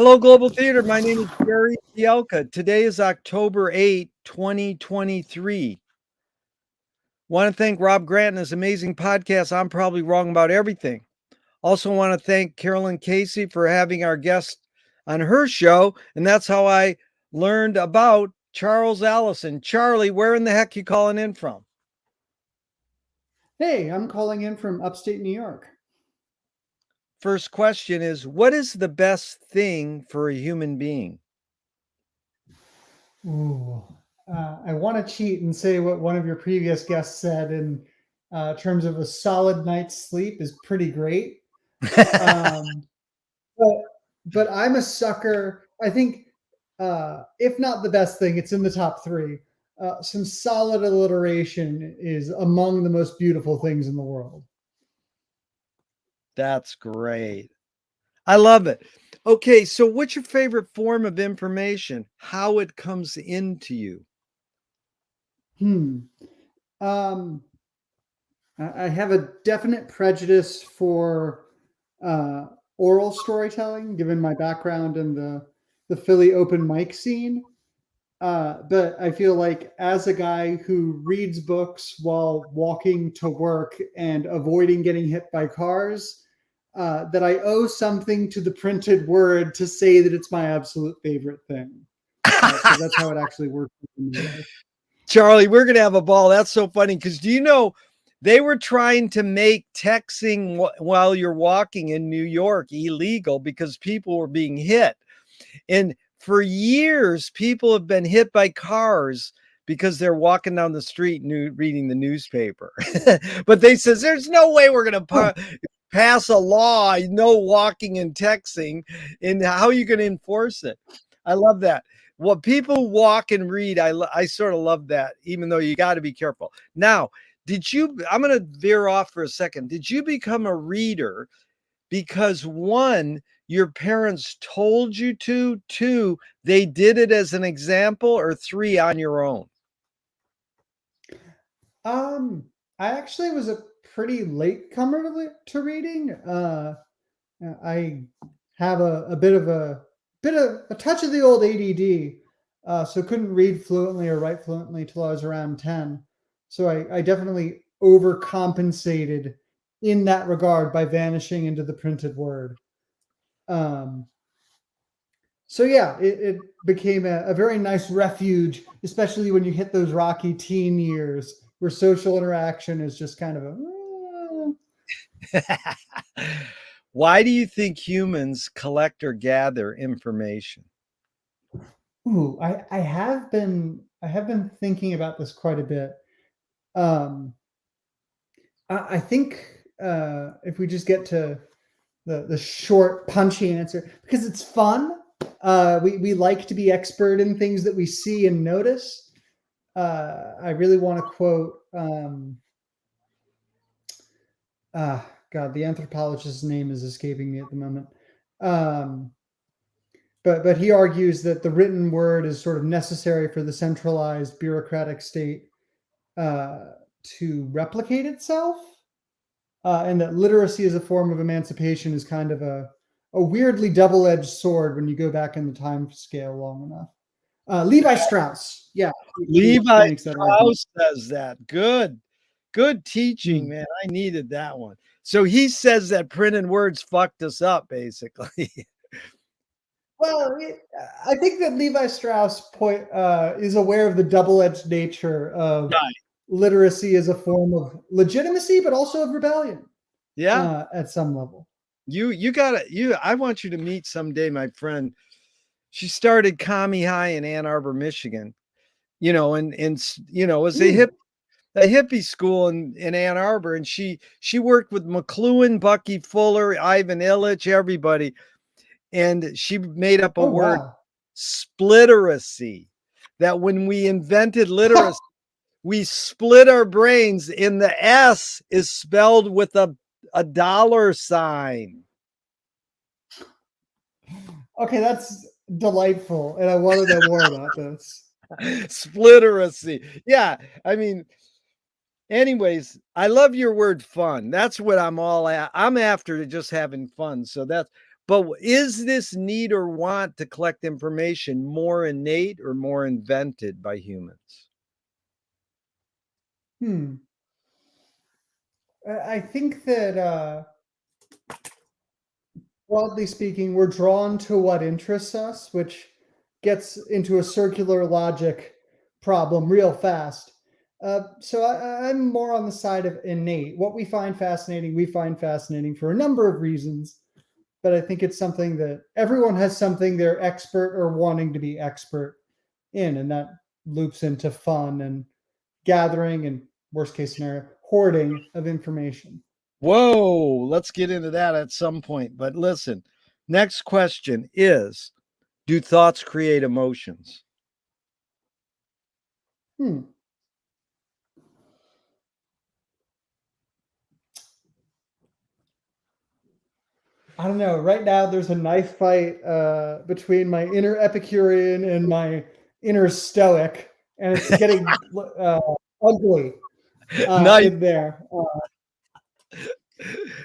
Hello, Global Theater. My name is Jerry Fielka. Today is October 8, 2023. Want to thank Rob Grant and his amazing podcast, I'm Probably Wrong About Everything. Also want to thank Carolyn Casey for having our guest on her show, and that's how I learned about Charles Allison. Charlie, where in the heck you calling in from? Hey, I'm calling in from upstate New York. First question is, what is the best thing for a human being? Ooh, I want to cheat and say what one of your previous guests said in terms of a solid night's sleep is pretty great. Um, but I'm a sucker. I think, if not the best thing, it's in the top three. Some solid alliteration is among the most beautiful things in the world. That's great. I love it. Okay, so what's your favorite form of information? How it comes into you? Hmm. Um, I have a definite prejudice for uh, oral storytelling, given my background in the Philly open mic scene. But I feel like as a guy who reads books while walking to work and avoiding getting hit by cars, that I owe something to the printed word to say that it's my absolute favorite thing. So that's how it actually works in my life. Charlie, we're going to have a ball. That's so funny because do you know they were trying to make texting while you're walking in New York illegal because people were being hit. And for years, people have been hit by cars because they're walking down the street reading the newspaper. But they says there's no way we're going to pass a law, no walking and texting. And how are you going to enforce it? I love that. What people walk and read, I sort of love that, even though you got to be careful. Now, I'm going to veer off for a second. Did you become a reader because one, your parents told you to, two, they did it as an example, or three, on your own? Um, I actually was a pretty late comer to reading. I have a bit of a touch of the old ADD, so couldn't read fluently or write fluently till I was around 10. So I definitely overcompensated in that regard by vanishing into the printed word. Um, so yeah, it became a very nice refuge, especially when you hit those rocky teen years where social interaction is just kind of Why do you think humans collect or gather information? ooh, I have been thinking about this quite a bit. Um, I think if we just get to the short, punchy answer, because it's fun. We like to be expert in things that we see and notice. I really want to quote. God, the anthropologist's name is escaping me at the moment. Um, but he argues that the written word is sort of necessary for the centralized bureaucratic state to replicate itself, and that literacy as a form of emancipation is kind of a weirdly double-edged sword when you go back in the time scale long enough. Levi Strauss, yeah, Levi makes that argument. Strauss says that. Good teaching, Hmm. man. I needed that one. So he says that printed words fucked us up, basically. Well, I think that Levi Strauss is aware of the double-edged nature of Right. literacy as a form of legitimacy, but also of rebellion Yeah. at some level. You gotta I want you to meet someday my friend. She started Commie High in Ann Arbor, Michigan. It was Ooh, a hippie school in Ann Arbor, and she worked with McLuhan, Bucky Fuller, Ivan Illich, everybody, and she made up a oh word, wow. splitteracy, that when we invented literacy, we split our brains, and the S is spelled with a dollar sign. Okay, that's delightful, and I want to know more about this. Splitteracy. Yeah, I mean, anyways, I love your word fun. That's what I'm all at. I'm after just having fun. So But is this need or want to collect information more innate or more invented by humans? I think that broadly speaking, we're drawn to what interests us, which gets into a circular logic problem real fast. So I'm more on the side of innate. What we find fascinating for a number of reasons. But I think it's something that everyone has something they're expert or wanting to be expert in, and that loops into fun and gathering and worst case scenario, hoarding of information. Whoa, let's get into that at some point. But listen, next question is, do thoughts create emotions? Hmm. I don't know. Right now, there's a knife fight between my inner Epicurean and my inner Stoic, and it's getting ugly Nice. in there.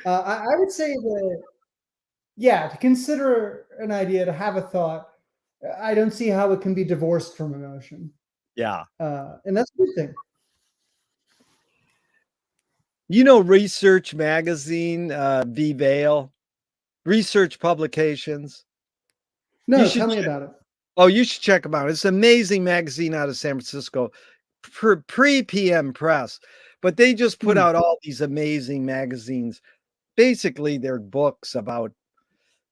I would say that, yeah, to consider an idea, to have a thought, I don't see how it can be divorced from emotion. Yeah. And that's a good thing. Research Magazine, V-Vale, research publications. You No, should tell me check, about it. oh, you should check them out. It's an amazing magazine out of San Francisco, pre-PM Press. But they just put Hmm. out all these amazing magazines. Basically, they're books about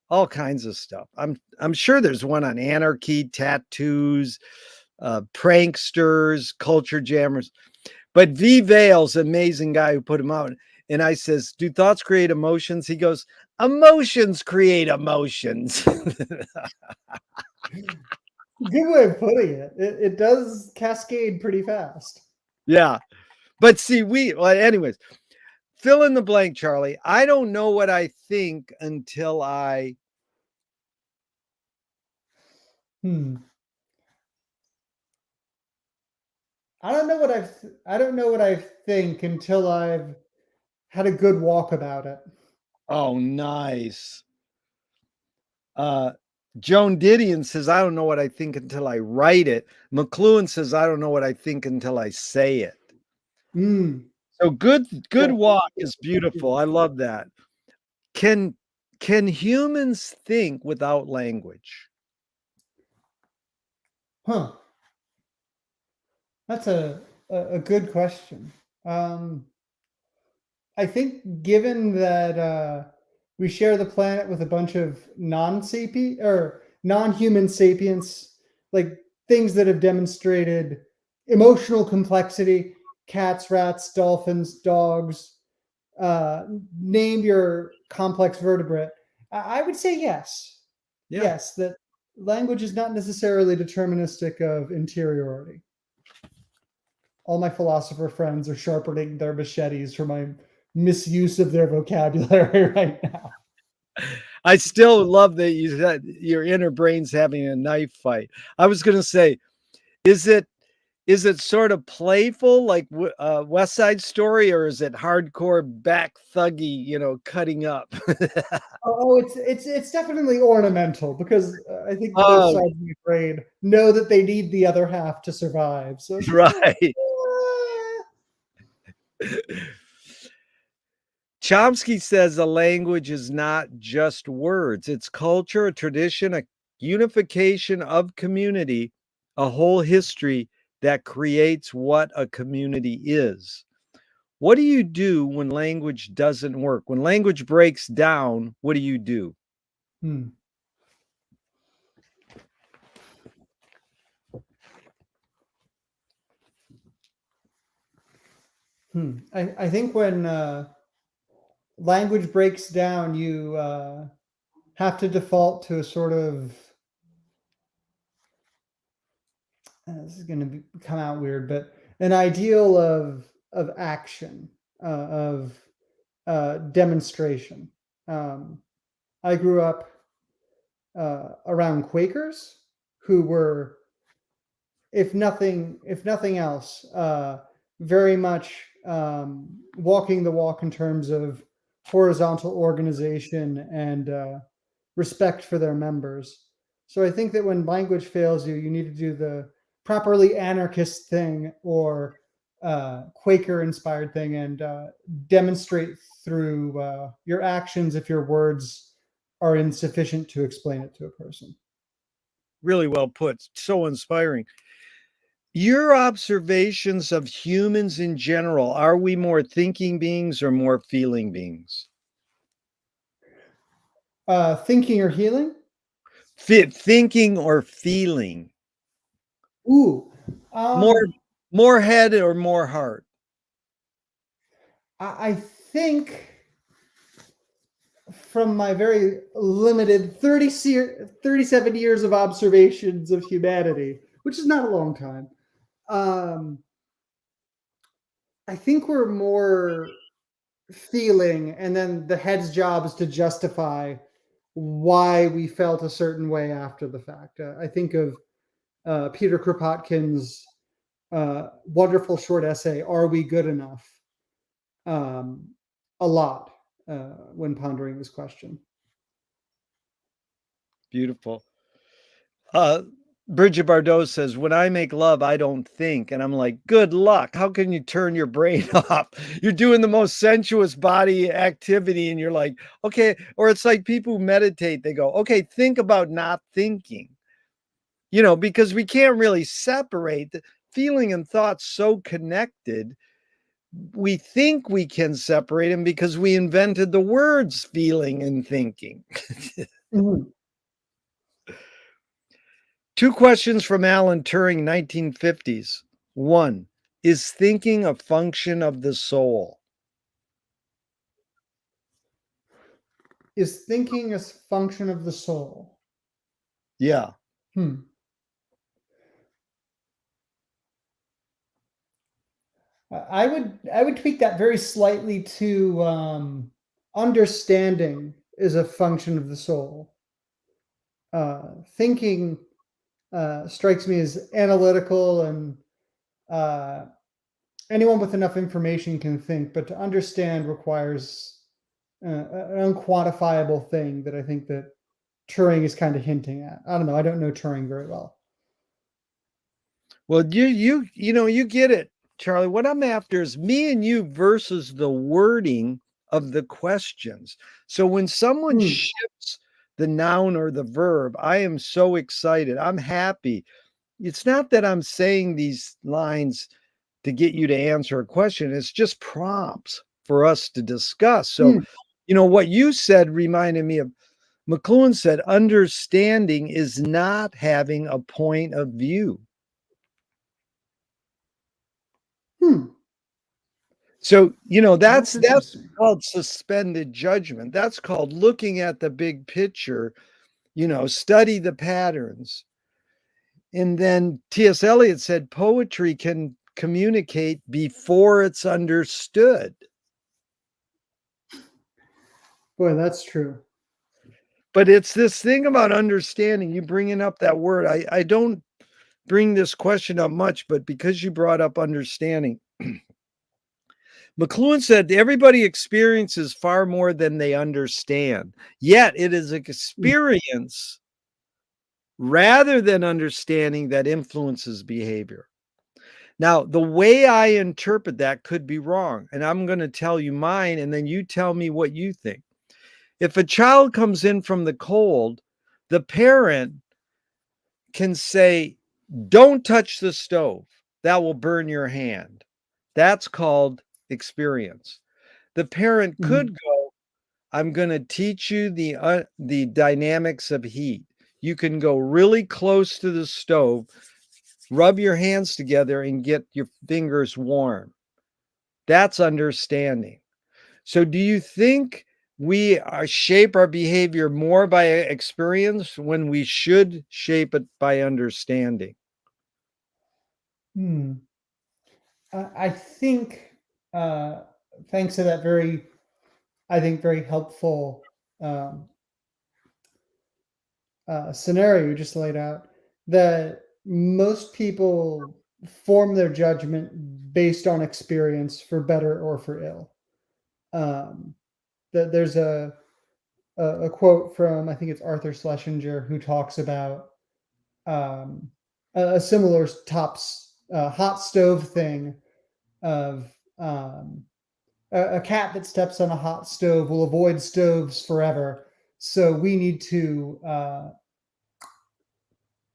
all kinds of stuff. I'm sure there's one on anarchy, tattoos, pranksters, culture jammers. But V. Vale's an amazing guy who put him out. And I says, do thoughts create emotions? He goes, emotions create emotions. Good way of putting it. It does cascade pretty fast. Yeah. But see, well, anyways, fill in the blank, Charlie. I don't know what I think until I. Hmm. I don't know what I don't know what I think until I've had a good walk about it. Oh, nice. Joan Didion says, I don't know what I think until I write it. McLuhan says, I don't know what I think until I say it. Mm. So good Yeah. walk is beautiful. I love that. Can humans think without language? Huh. That's a good question. Um, I think given that we share the planet with a bunch of non-sapient or non-human sapients, like things that have demonstrated emotional complexity, cats, rats, dolphins, dogs, name your complex vertebrate, I would say yes. Yeah. Yes, that language is not necessarily deterministic of interiority. All my philosopher friends are sharpening their machetes for my misuse of their vocabulary right now. I still love that you said your inner brain's having a knife fight. I was going to say, is it sort of playful like West Side Story, or is it hardcore back thuggy, cutting up? Oh, it's definitely ornamental because I think both Oh, sides of the brain know that they need the other half to survive. So it's just right. Chomsky says a language is not just words, it's culture, a tradition, a unification of community, a whole history that creates what a community is. What do you do when language doesn't work? When language breaks down, what do you do? hmm. I think when language breaks down, you have to default to a sort of this is going to come out weird, but an ideal of action, of demonstration. Um, I grew up around Quakers who were, if nothing else, very much walking the walk in terms of horizontal organization and respect for their members. So I think that when language fails you, you need to do the properly anarchist thing or Quaker inspired thing and demonstrate through your actions if your words are insufficient to explain it to a person. Really well put. So inspiring. Your observations of humans in general, are we more thinking beings or more feeling beings? Thinking or healing? Thinking or feeling? Ooh, More more head or more heart? I think from my very limited 37 years of observations of humanity, which is not a long time, I think we're more feeling, and then the head's job is to justify why we felt a certain way after the fact. I think of Peter Kropotkin's wonderful short essay, Are We Good Enough? A lot when pondering this question. Beautiful. Uh, Bridget Bardot says, when I make love, I don't think. And I'm like, good luck. How can you turn your brain off? You're doing the most sensuous body activity. And you're like, okay. Or it's like people who meditate, they go, okay, think about not thinking, because we can't really separate the feeling and thoughts so connected. We think we can separate them because we invented the words feeling and thinking. Mm-hmm. Two questions from Alan Turing, 1950s. One, is thinking a function of the soul? Is thinking a function of the soul? Yeah. I would tweak that very slightly to understanding is a function of the soul. Thinking strikes me as analytical, and anyone with enough information can think, but to understand requires an unquantifiable thing that I think that Turing is kind of hinting at. I don't know. I don't know Turing very well. Well, you get it, Charlie. What I'm after is me and you versus the wording of the questions. So when someone shifts the noun or the verb, I am so excited. I'm happy. It's not that I'm saying these lines to get you to answer a question. It's just prompts for us to discuss. So, what you said reminded me of McLuhan said, understanding is not having a point of view. So, that's called suspended judgment. That's called looking at the big picture, study the patterns. And then T.S. Eliot said poetry can communicate before it's understood. Boy, that's true. But it's this thing about understanding. You bringing up that word. I don't bring this question up much, but because you brought up understanding, McLuhan said everybody experiences far more than they understand. Yet it is experience rather than understanding that influences behavior. Now, the way I interpret that could be wrong, and I'm going to tell you mine, and then you tell me what you think. If a child comes in from the cold, the parent can say, don't touch the stove. That will burn your hand. That's called experience. The parent could go, I'm going to teach you the dynamics of heat. You can go really close to the stove, rub your hands together and get your fingers warm. That's understanding. So do you think we shape our behavior more by experience when we should shape it by understanding? I think, thanks to that very helpful scenario you just laid out, that most people form their judgment based on experience, for better or for ill. That there's a a quote from, I think it's Arthur Schlesinger, who talks about um, a similar hot stove thing of a cat that steps on a hot stove will avoid stoves forever. So we need to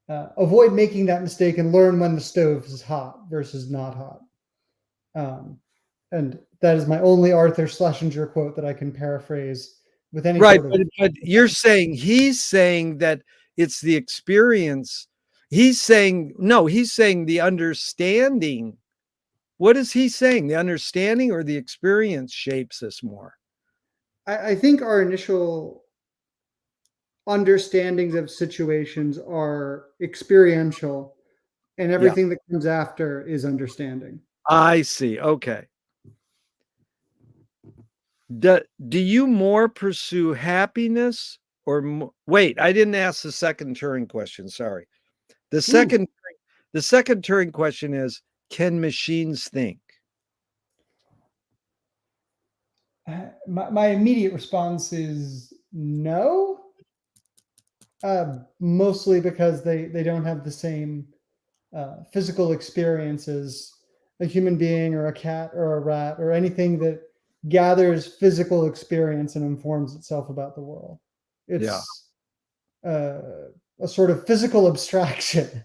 avoid making that mistake and learn when the stove is hot versus not hot. And that is my only Arthur Schlesinger quote that I can paraphrase with any Right, sort of. but you're saying he's saying that it's the experience. He's saying no, he's saying the understanding. What is he saying? The understanding or the experience shapes us more? I think our initial understandings of situations are experiential, and Yeah, everything that comes after is understanding. I see. Okay. Do you more pursue happiness or wait, I didn't ask the second Turing question. Sorry. The Ooh, second the second Turing question is, can machines think? my immediate response is no, mostly because they don't have the same physical experience as a human being or a cat or a rat or anything that gathers physical experience and informs itself about the world. Yeah. It's uh, a sort of physical abstraction,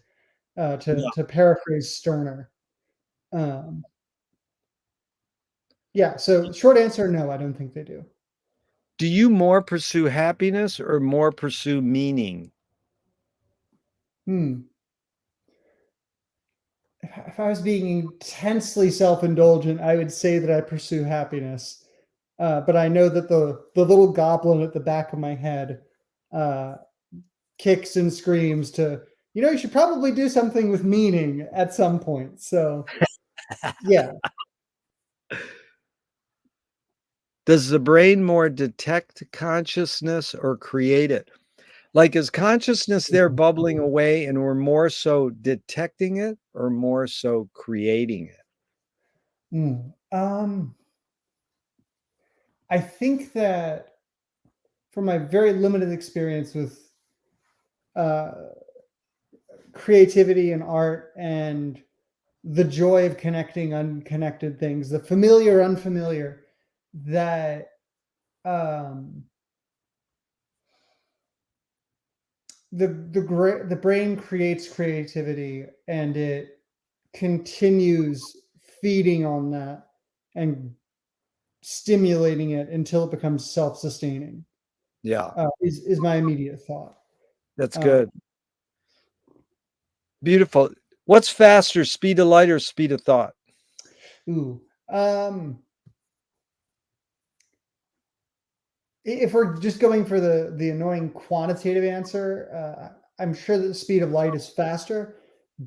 Yeah. to paraphrase Stirner. Um, yeah, so short answer, no, I don't think they do. Do you more pursue happiness or more pursue meaning? Hmm. If I was being intensely self-indulgent, I would say that I pursue happiness. But I know that the little goblin at the back of my head uh, kicks and screams to, you should probably do something with meaning at some point. So yeah. Does the brain more detect consciousness or create it? Like, is consciousness there bubbling away and we're more so detecting it or more so creating it? Mm. I think that from my very limited experience with uh, creativity and art and the joy of connecting unconnected things, the familiar, unfamiliar, that um, the brain creates creativity and it continues feeding on that and stimulating it until it becomes self-sustaining. Yeah, Is my immediate thought. that's Uh, good. Beautiful. What's faster, speed of light or speed of thought? ooh, um, if we're just going for the annoying quantitative answer, I'm sure that the speed of light is faster,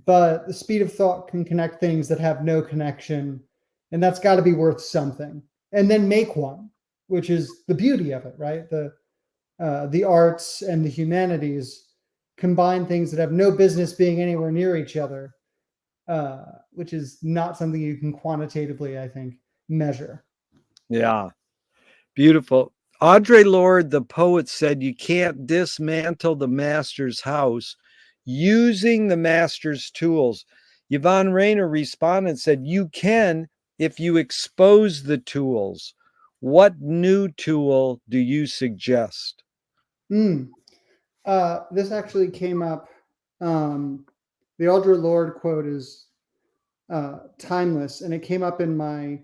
but the speed of thought can connect things that have no connection, and that's got to be worth something. And then make one, which is the beauty of it, right? The arts and the humanities combine things that have no business being anywhere near each other, which is not something you can quantitatively, I think, measure. Yeah, beautiful. Audre Lorde, the poet, said you can't dismantle the master's house using the master's tools. Yvonne Rainer responded and said, you can if you expose the tools. What new tool do you suggest? Mm. This actually came up. Um, the Audre Lorde quote is timeless, and it came up in my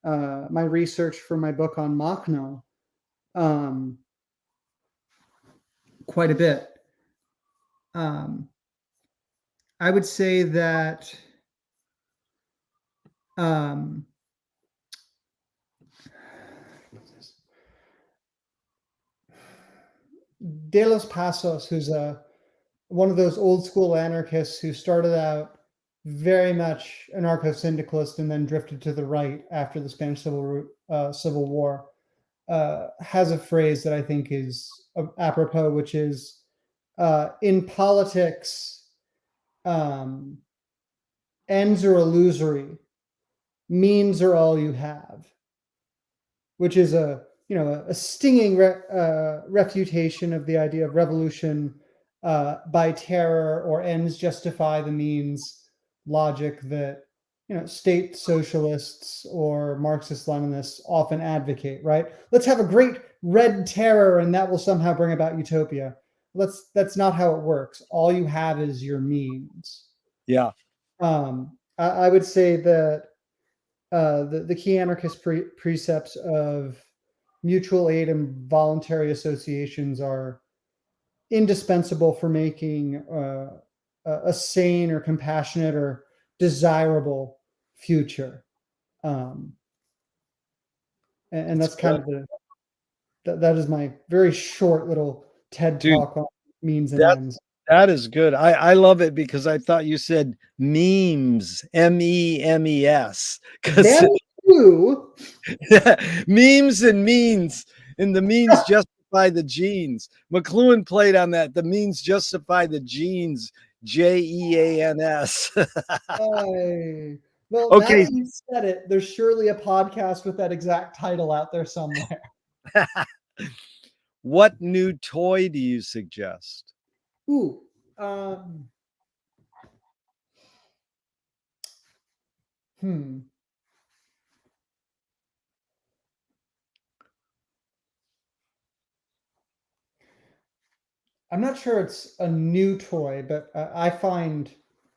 research for my book on Makhno um, quite a bit. Um, I would say that um, De los Pasos, who's one of those old school anarchists who started out very much anarcho-syndicalist and then drifted to the right after the Spanish Civil War, has a phrase that I think is apropos, which is in politics, um, ends are illusory, means are all you have, which is a a stinging refutation of the idea of revolution by terror or ends justify the means logic that state socialists or Marxist Leninists often advocate, right? Let's have a great red terror and that will somehow bring about utopia. That's not how it works. All you have is your means. Yeah. I would say that the key anarchist precepts of mutual aid and voluntary associations are indispensable for making a sane or compassionate or desirable future. And that's kind of that is my very short little TED talk on means and ends. That is good. I love it because I thought you said memes, MEMES. That too. Memes and means, and the means justify the genes. McLuhan played on that. The means justify the genes. JEANS. Well, okay. Now that you said it, there's surely a podcast with that exact title out there somewhere. What new toy do you suggest? Ooh, I'm not sure it's a new toy, but I find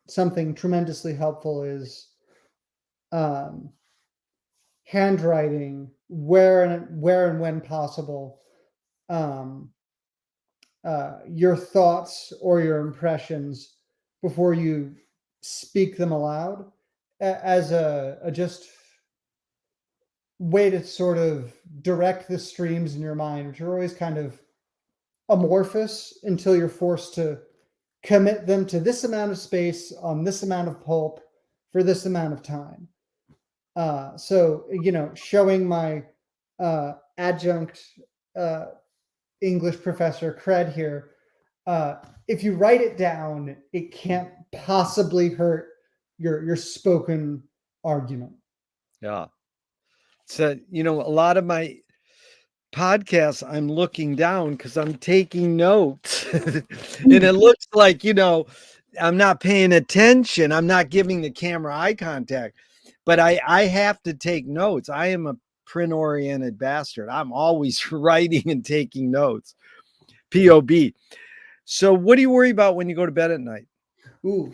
something tremendously helpful is handwriting where and when possible. Your thoughts or your impressions before you speak them aloud as a just way to sort of direct the streams in your mind, which are always kind of amorphous until you're forced to commit them to this amount of space on this amount of pulp for this amount of time. So, showing my adjunct English professor cred here, if you write it down, it can't possibly hurt your spoken argument. Yeah. So, a lot of my podcasts, I'm looking down because I'm taking notes. And it looks like, I'm not paying attention. I'm not giving the camera eye contact, but I have to take notes. I am a print-oriented bastard. I'm always writing and taking notes. POB. So what do you worry about when you go to bed at night? Ooh.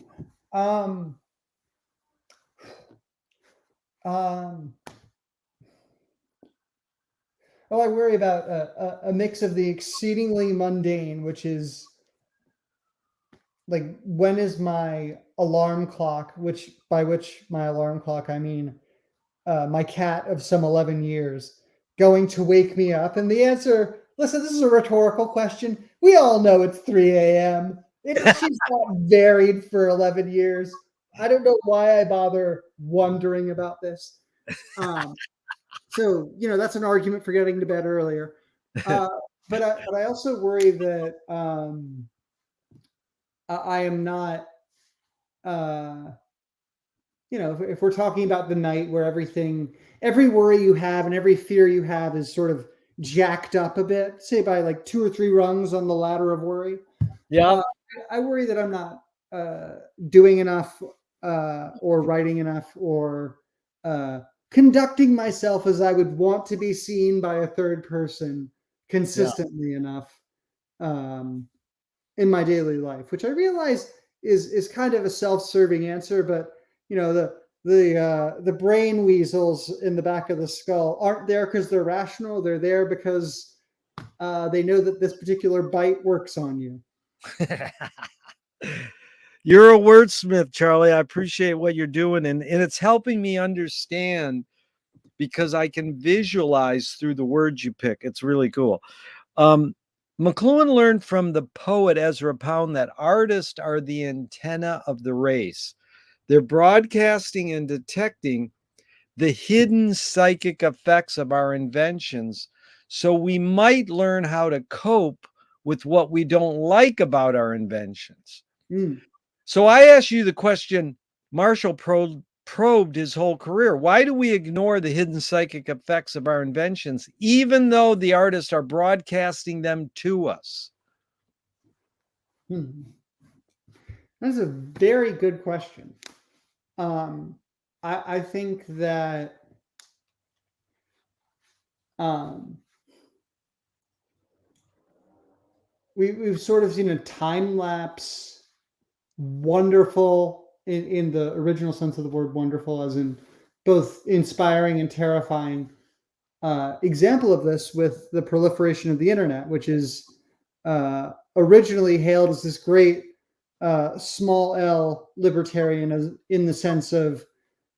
Well, I worry about a mix of the exceedingly mundane, which is like, when is my alarm clock, by which my alarm clock, I mean, my cat of some 11 years, going to wake me up? And the answer, listen, this is a rhetorical question. We all know it's 3 a.m. She's not varied for 11 years. I don't know why I bother wondering about this. So, that's an argument for getting to bed earlier. But I also worry that I am not, if we're talking about the night where every worry you have and every fear you have is sort of jacked up a bit, say by like 2 or 3 rungs on the ladder of worry. Yeah. I worry that I'm not doing enough or writing enough or conducting myself as I would want to be seen by a third person consistently enough in my daily life, which I realize is kind of a self-serving answer, but the brain weasels in the back of the skull aren't there because they're rational. They're there because they know that this particular bite works on you. You're a wordsmith, Charlie. I appreciate what you're doing. And it's helping me understand because I can visualize through the words you pick. It's really cool. McLuhan learned from the poet Ezra Pound that artists are the antenna of the race. They're broadcasting and detecting the hidden psychic effects of our inventions, so we might learn how to cope with what we don't like about our inventions. So I ask you the question, Marshall probed his whole career. Why do we ignore the hidden psychic effects of our inventions, even though the artists are broadcasting them to us? That's a very good question. I think that we've sort of seen a time lapse, wonderful in the original sense of the word wonderful, as in both inspiring and terrifying example of this with the proliferation of the internet, which is originally hailed as this great small L libertarian, as in the sense of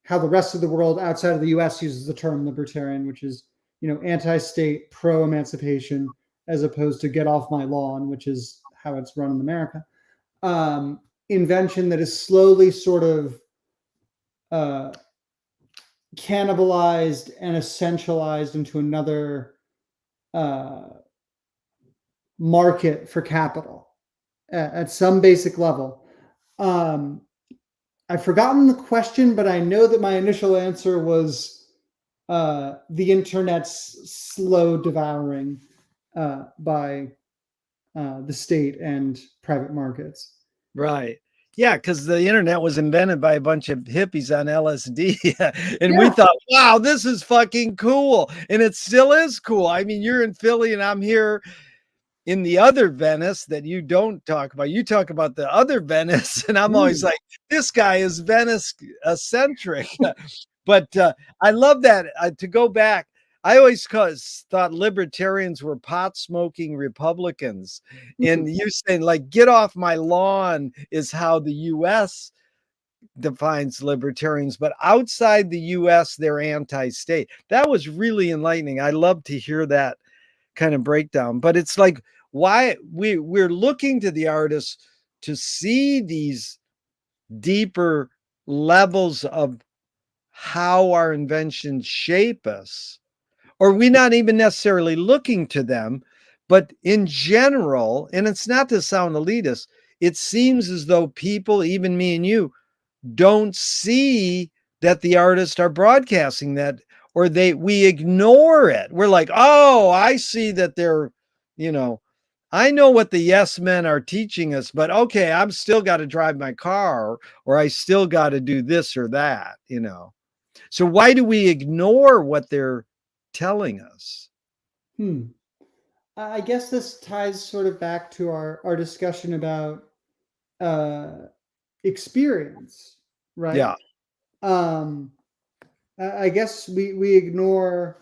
how the rest of the world outside of the US uses the term libertarian, which is, anti-state, pro-emancipation, as opposed to get off my lawn, which is how it's run in America. Invention that is slowly sort of cannibalized and essentialized into another market for capital at some basic level. I've forgotten the question, but I know that my initial answer was the internet's slow devouring by the state and private markets. Right. Yeah, because the internet was invented by a bunch of hippies on LSD. And we thought, wow, this is fucking cool. And it still is cool. I mean, you're in Philly and I'm here in the other Venice that you don't talk about. You talk about the other Venice, and I'm always like, this guy is Venice eccentric. But I love that. To go back, I always thought libertarians were pot smoking Republicans. And you're saying, like, get off my lawn is how the US defines libertarians, but outside the US, they're anti-state. That was really enlightening. I love to hear that kind of breakdown. But it's like, why we're looking to the artists to see these deeper levels of how our inventions shape us. Or we're not even necessarily looking to them, but in general, and it's not to sound elitist, it seems as though people, even me and you, don't see that the artists are broadcasting that, or we ignore it. We're like, oh, I see that they're, I know what the yes men are teaching us, but okay, I'm still got to drive my car, or I still got to do this or that, So why do we ignore what they're telling us? I guess this ties sort of back to our discussion about experience, right? Yeah. I guess we ignore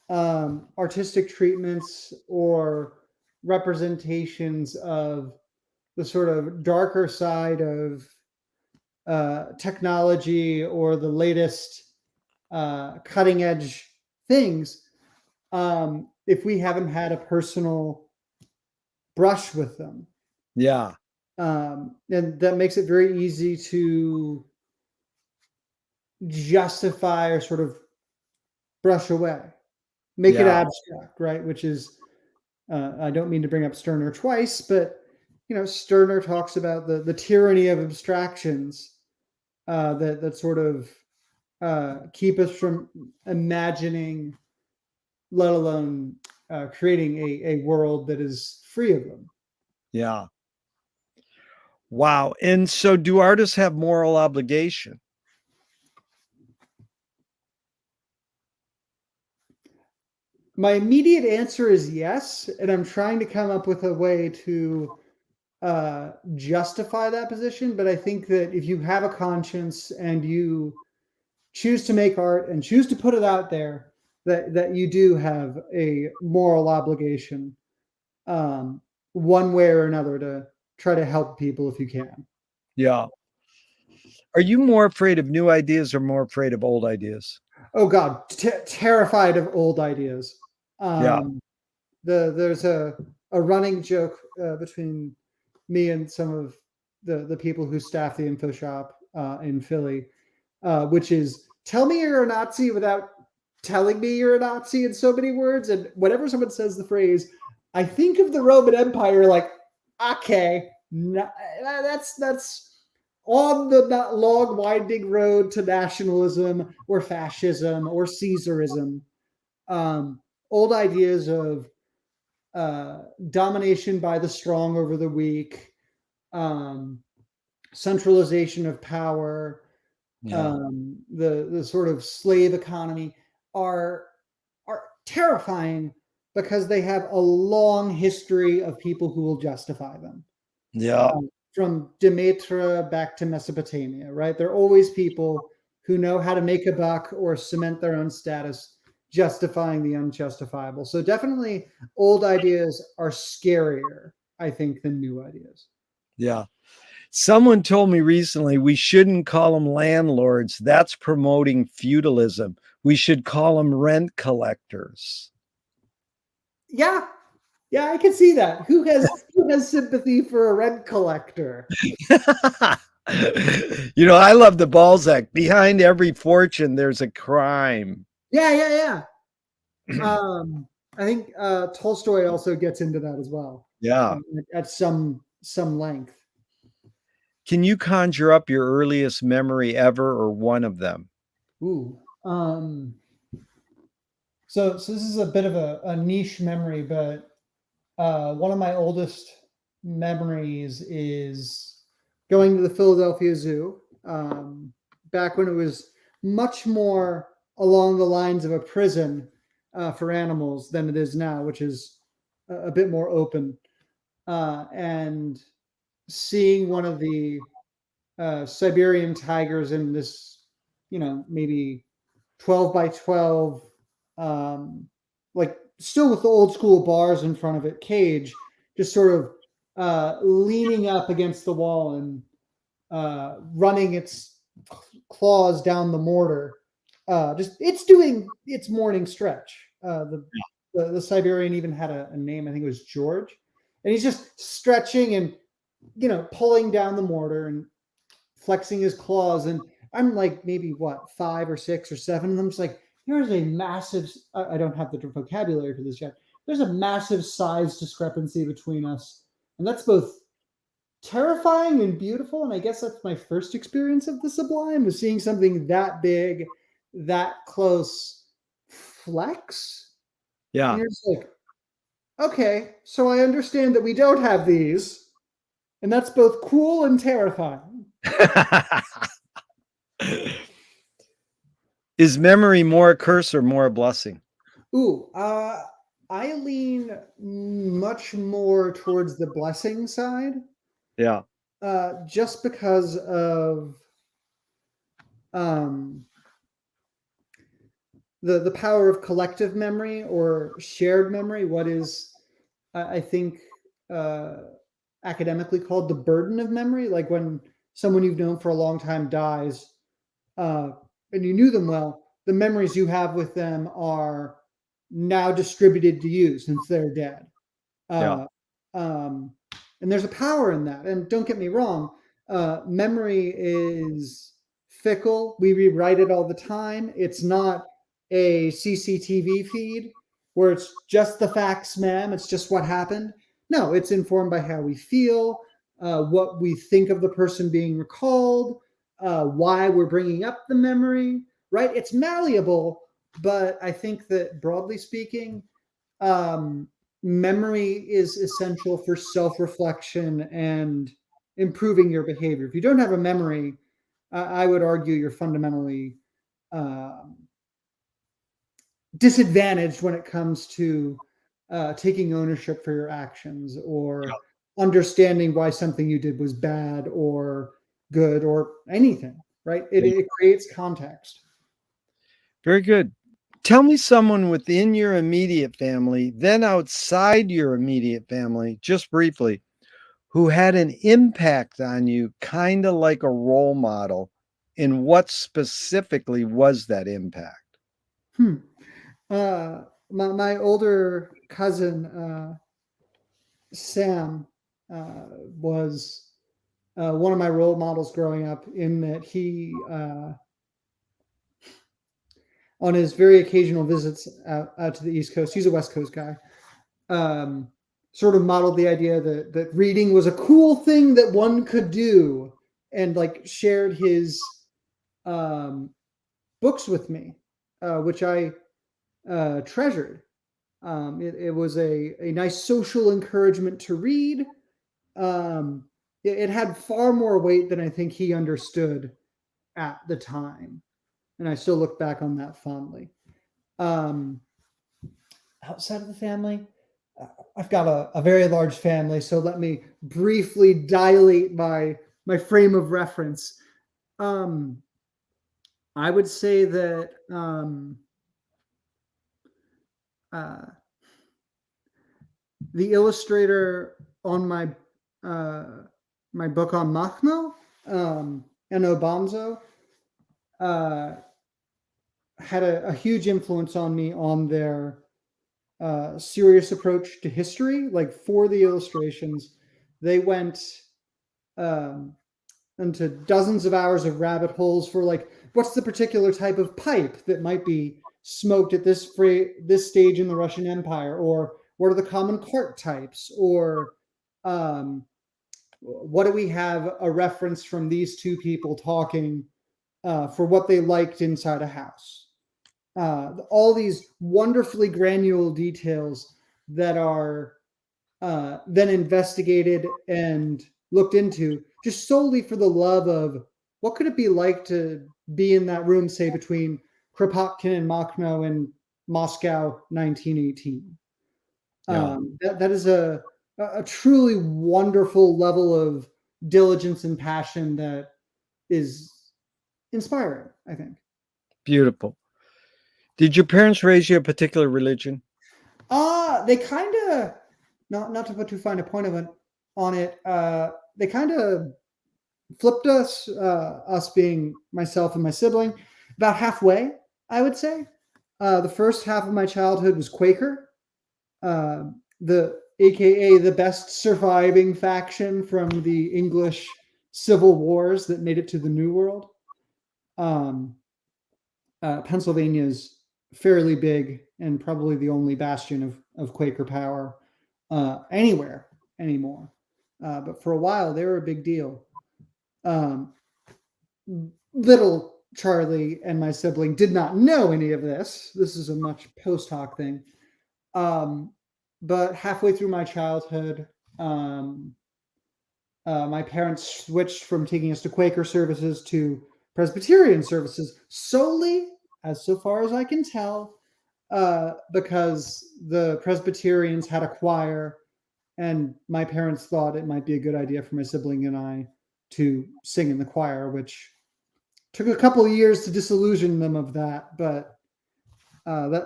artistic treatments or representations of the sort of darker side of technology or the latest cutting edge things if we haven't had a personal brush with them. Yeah. And that makes it very easy to justify or sort of brush away, make it abstract, right? Which is, I don't mean to bring up Stirner twice, but Stirner talks about the tyranny of abstractions that sort of keep us from imagining, let alone creating a world that is free of them. Yeah. Wow. And so do artists have moral obligation? My immediate answer is yes, and I'm trying to come up with a way to justify that position. But I think that if you have a conscience and you choose to make art and choose to put it out there, that you do have a moral obligation, one way or another, to try to help people if you can. Yeah. Are you more afraid of new ideas or more afraid of old ideas? Oh God, terrified of old ideas. Yeah. There's a running joke between me and some of the people who staff the info shop in Philly, which is, tell me you're a Nazi without telling me you're a Nazi in so many words. And whenever someone says the phrase, I think of the Roman Empire, like, okay, no, that's on the long winding road to nationalism or fascism or Caesarism. Old ideas of domination by the strong over the weak, centralization of power, the sort of slave economy are terrifying because they have a long history of people who will justify them. Yeah. From Demetra back to Mesopotamia, right? There are always people who know how to make a buck or cement their own status, justifying the unjustifiable. So definitely old ideas are scarier, I think, than new ideas. Yeah. Someone told me recently we shouldn't call them landlords. That's promoting feudalism. We should call them rent collectors. Yeah. Yeah, I can see that. Who has sympathy for a rent collector? I love the Balzac. Behind every fortune, there's a crime. Yeah. I think Tolstoy also gets into that as well. Yeah. At some length. Can you conjure up your earliest memory ever or one of them? Ooh. So this is a bit of a niche memory, but one of my oldest memories is going to the Philadelphia Zoo, back when it was much more along the lines of a prison for animals than it is now, which is a bit more open. And seeing one of the Siberian tigers in this, maybe 12 by 12, like still with the old school bars in front of it, cage, just sort of leaning up against the wall and running its claws down the mortar. Just it's doing its morning stretch. The Siberian even had a name. I think it was George, and he's just stretching and pulling down the mortar and flexing his claws. And I'm like maybe 5 or 6 or 7, and I'm just like, here's a massive. I don't have the vocabulary for this yet. There's a massive size discrepancy between us, and that's both terrifying and beautiful. And I guess that's my first experience of the sublime, was seeing something that big, that close, flex. Yeah. And you're just like, okay, so I understand that we don't have these, and that's both cool and terrifying. Is memory more a curse or more a blessing? Ooh, I lean much more towards the blessing side. Yeah. Just because of the power of collective memory or shared memory. What is, I think, academically called the burden of memory. Like when someone you've known for a long time dies, and you knew them well, the memories you have with them are now distributed to you since they're dead. Yeah. And there's a power in that. And don't get me wrong, memory is fickle. We rewrite it all the time. It's not a CCTV feed where it's just the facts, ma'am. It's just what happened. No, it's informed by how we feel, what we think of the person being recalled, why we're bringing up the memory, right? It's malleable, but I think that broadly speaking, memory is essential for self-reflection and improving your behavior. If you don't have a memory, I would argue you're fundamentally disadvantaged when it comes to taking ownership for your actions or understanding why something you did was bad or good or anything, right? It creates context. Very good. Tell me someone within your immediate family, then outside your immediate family, just briefly, who had an impact on you, kind of like a role model. And what specifically was that impact? My older cousin, Sam, was one of my role models growing up, in that he, on his very occasional visits out to the East Coast, he's a West Coast guy, sort of modeled the idea that reading was a cool thing that one could do and like shared his books with me, which I treasured. It was a nice social encouragement to read. It had far more weight than I think he understood at the time. And I still look back on that fondly. Outside of the family, I've got a very large family, so let me briefly dilate my frame of reference. I would say that the illustrator on my my book on Makhno, and Obonzo, had a huge influence on me on their serious approach to history. Like for the illustrations, they went into dozens of hours of rabbit holes for like, what's the particular type of pipe that might be smoked at this stage in the Russian Empire, or what are the common cart types, or what do we have a reference from these two people talking for what they liked inside a house. All these wonderfully granular details that are then investigated and looked into just solely for the love of what could it be like to be in that room, say, between Kropotkin and Makhno in Moscow, 1918. Yeah. That is a truly wonderful level of diligence and passion that is inspiring, I think. Beautiful. Did your parents raise you a particular religion? They kind of, not to put too fine a point on it, they kind of flipped us being myself and my sibling, about halfway, I would say. The first half of my childhood was Quaker, AKA the best surviving faction from the English Civil Wars that made it to the New World. Pennsylvania's fairly big and probably the only bastion of Quaker power anywhere anymore. But for a while, they were a big deal. Little Charlie and my sibling did not know any of this. This is a much post hoc thing. But halfway through my childhood, my parents switched from taking us to Quaker services to Presbyterian services solely, as so far as I can tell, because the Presbyterians had a choir, and my parents thought it might be a good idea for my sibling and I to sing in the choir, which took a couple of years to disillusion them of that. But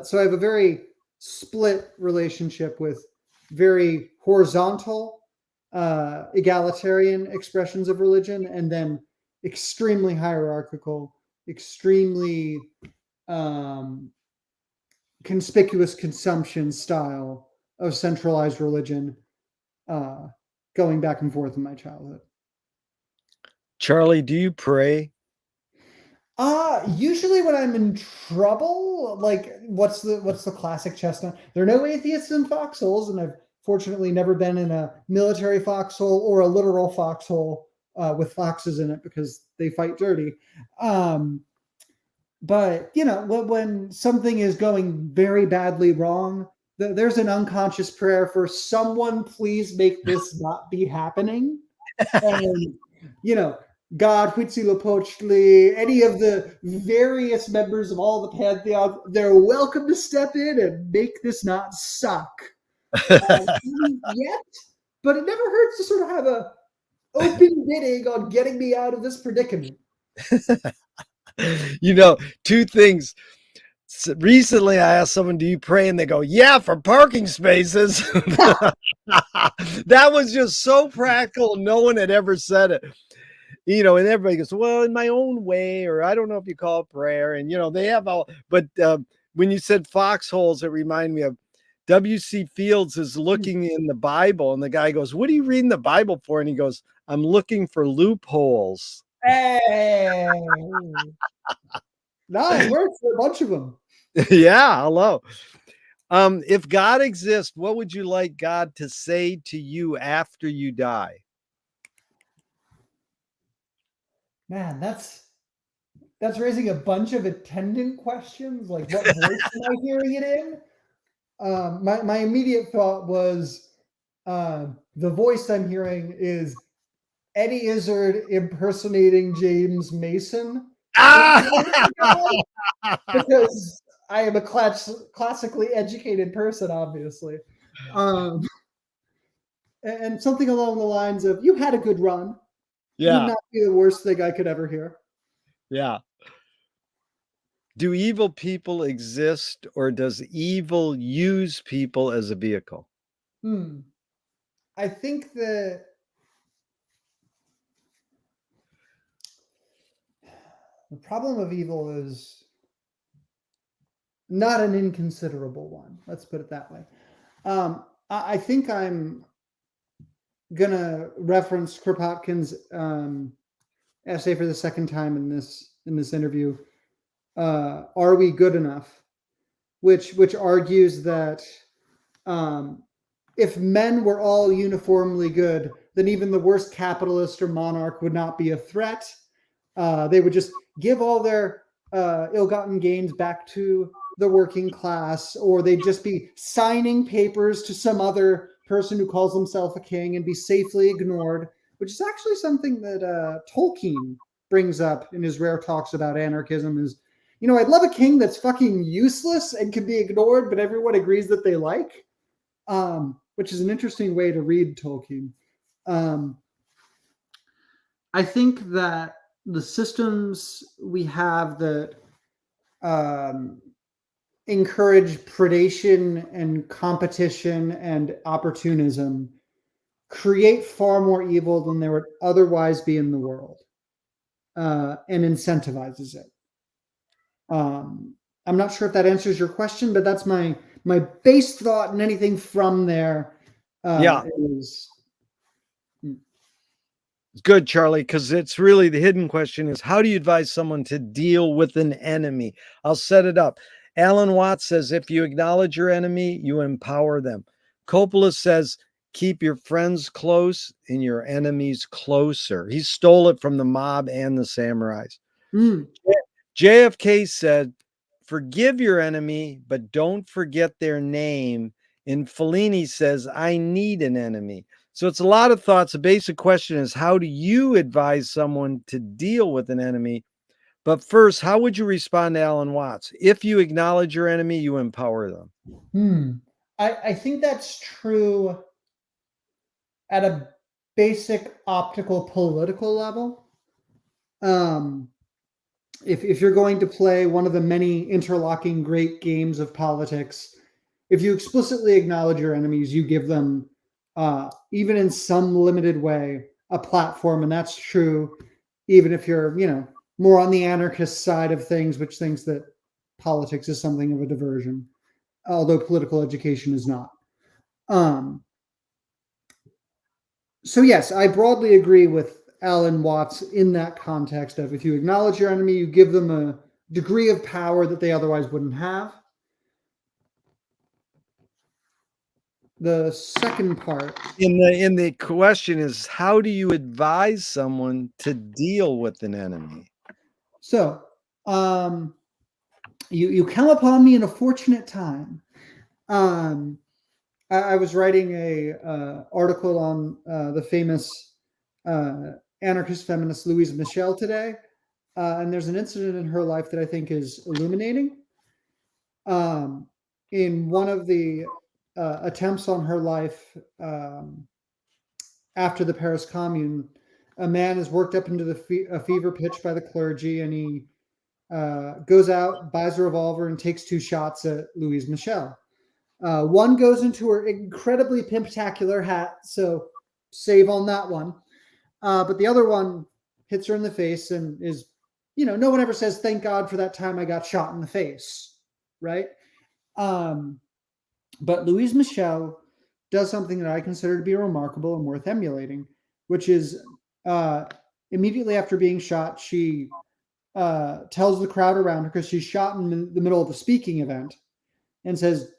so I have a very split relationship with very horizontal, egalitarian expressions of religion, and then extremely hierarchical, extremely conspicuous consumption style of centralized religion, going back and forth in my childhood. Charlie, do you pray? Usually when I'm in trouble, like what's the classic chestnut? There are no atheists in foxholes, and I've fortunately never been in a military foxhole or a literal foxhole with foxes in it because they fight dirty. But when something is going very badly wrong, there's an unconscious prayer for someone, please make this not be happening. And God, Huitzilopochtli, any of the various members of all the pantheon, they're welcome to step in and make this not suck. Yet, but it never hurts to sort of have a open bidding on getting me out of this predicament. Two things. Recently, I asked someone, do you pray? And they go, yeah, for parking spaces. That was just so practical. No one had ever said it. And everybody goes, well, in my own way, or I don't know if you call it prayer. And, they have all, but when you said foxholes, it reminded me of W.C. Fields is looking in the Bible, and the guy goes, what are you reading the Bible for? And he goes, I'm looking for loopholes. Hey. Nice, works for a bunch of them. Yeah, hello. If God exists, what would you like God to say to you after you die? Man, that's raising a bunch of attendant questions. Like, what voice am I hearing it in? My immediate thought was the voice I'm hearing is Eddie Izzard impersonating James Mason in Ah! Honest to God, because I am a classically educated person, obviously. Um, and something along the lines of, "You had a good run," would Yeah, not be the worst thing I could ever hear. yeah. Do evil people exist, or does evil use people as a vehicle? Hmm. I think that the problem of evil is not an inconsiderable one. Let's put it that way. I think I'm gonna reference Kropotkin's essay for the second time in this interview. Are we good enough? Which argues that um, if men were all uniformly good, then even the worst capitalist or monarch would not be a threat. They would just give all their ill-gotten gains back to the working class, or they'd just be signing papers to some other person who calls himself a king and be safely ignored, which is actually something that Tolkien brings up in his rare talks about anarchism. Is, I'd love a king that's fucking useless and can be ignored, but everyone agrees that they like, which is an interesting way to read Tolkien. Um, I think that the systems we have that um, encourage predation and competition and opportunism create far more evil than there would otherwise be in the world, and incentivizes it. I'm not sure if that answers your question, but that's my base thought, and anything from there Yeah, is good, Charlie, because it's really the hidden question is how do you advise someone to deal with an enemy? I'll set it up. Alan Watts says if you acknowledge your enemy, you empower them. Coppola says keep your friends close and your enemies closer. He stole it from the mob and the samurais. mm, JFK said, forgive your enemy, but don't forget their name. And Fellini says, I need an enemy. So it's a lot of thoughts. The basic question is, how do you advise someone to deal with an enemy? But first, how would you respond to Alan Watts? If you acknowledge your enemy, you empower them. hmm. I think that's true at a basic optical political level. Um, if you're going to play one of the many interlocking great games of politics, if you explicitly acknowledge your enemies, you give them, even in some limited way, a platform, and that's true even if you're, more on the anarchist side of things, which thinks that politics is something of a diversion, although political education is not. Um, so yes, I broadly agree with Alan Watts in that context of if you acknowledge your enemy, you give them a degree of power that they otherwise wouldn't have. The second part. In the question is, how do you advise someone to deal with an enemy? So, you come upon me in a fortunate time. Um, I was writing a article on the famous anarchist feminist Louise Michel today, and there's an incident in her life that I think is illuminating. In one of the attempts on her life after the Paris Commune, a man is worked up into a fever pitch by the clergy, and he goes out, buys a revolver, and takes two shots at Louise Michel. One goes into her incredibly pimptacular hat, so save on that one. But the other one hits her in the face and is, no one ever says, thank God for that time I got shot in the face, right? But Louise Michel does something that I consider to be remarkable and worth emulating, which is immediately after being shot, she tells the crowd around her, because she's shot in the middle of a speaking event, and says,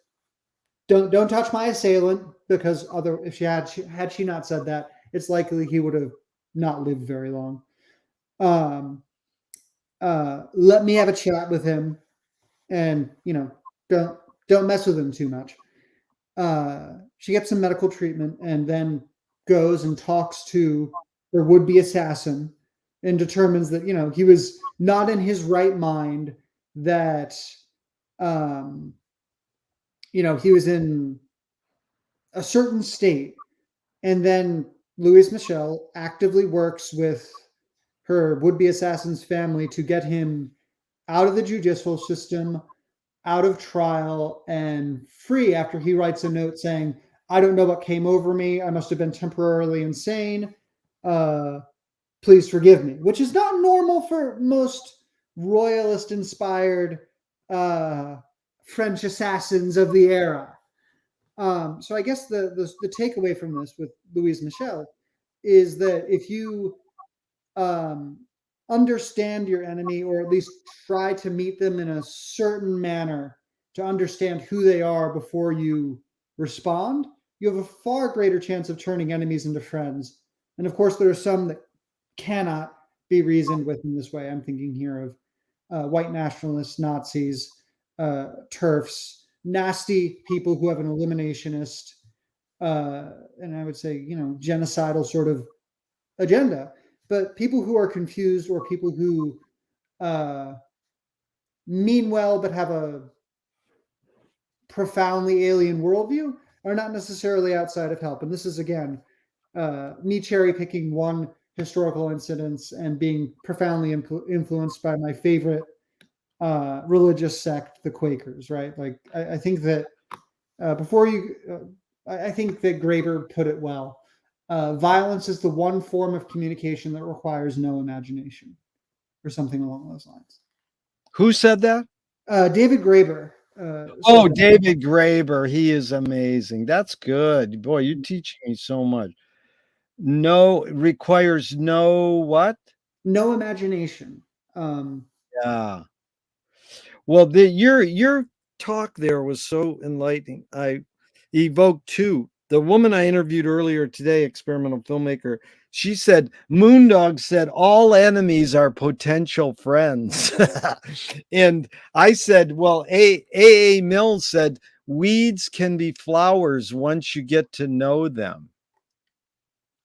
don't touch my assailant, because if she had not said that, it's likely he would have not lived very long. Let me have a chat with him, and don't mess with him too much. She gets some medical treatment and then goes and talks to her would-be assassin and determines that he was not in his right mind, that he was in a certain state. And then Louise Michel actively works with her would-be assassin's family to get him out of the judicial system, out of trial, and free after he writes a note saying, "I don't know what came over me. I must have been temporarily insane. Please forgive me," which is not normal for most royalist-inspired French assassins of the era. So I guess the takeaway from this with Louise Michel is that if you understand your enemy, or at least try to meet them in a certain manner to understand who they are before you respond, you have a far greater chance of turning enemies into friends. And of course, there are some that cannot be reasoned with in this way. I'm thinking here of white nationalists, Nazis, TERFs, nasty people who have an eliminationist, and I would say, genocidal sort of agenda. But people who are confused, or people who mean well but have a profoundly alien worldview, are not necessarily outside of help. And this is, again, me cherry picking one historical incident and being profoundly influenced by my favorite religious sect, the Quakers, right? Like, I think that I think that Graeber put it well. Violence is the one form of communication that requires no imagination, or something along those lines. Who said that? David Graeber. David Graeber. He is amazing. That's good. Boy, you're teaching me so much. Requires no what? No imagination. Yeah. Well, your talk there was so enlightening. I evoked two. The woman I interviewed earlier today, experimental filmmaker, she said, Moondog said all enemies are potential friends. And I said, well, A.A. Mills said weeds can be flowers once you get to know them.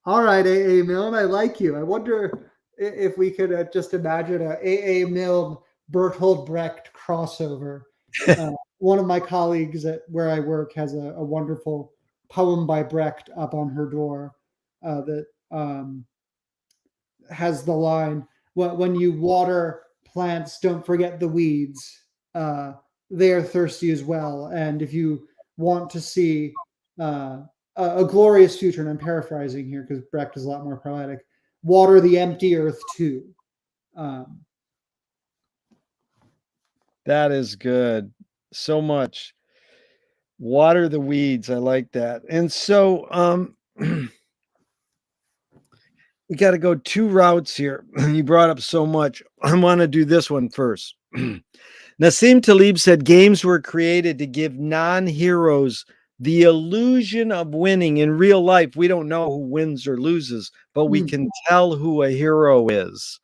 All right, A.A. Milne, I like you. I wonder if we could just imagine a A.A. Milne Bertolt Brecht crossover. One of my colleagues at where I work has a wonderful poem by Brecht up on her door that has the line, when you water plants, don't forget the weeds. They are thirsty as well. And if you want to see a glorious future, and I'm paraphrasing here because Brecht is a lot more poetic, water the empty earth too. That is good. So much. Water the weeds. I like that. And so we got to go two routes here. You brought up so much. I want to do this one first. Nassim Taleb said games were created to give non-heroes the illusion of winning. In real life, we don't know who wins or loses, but we can tell who a hero is.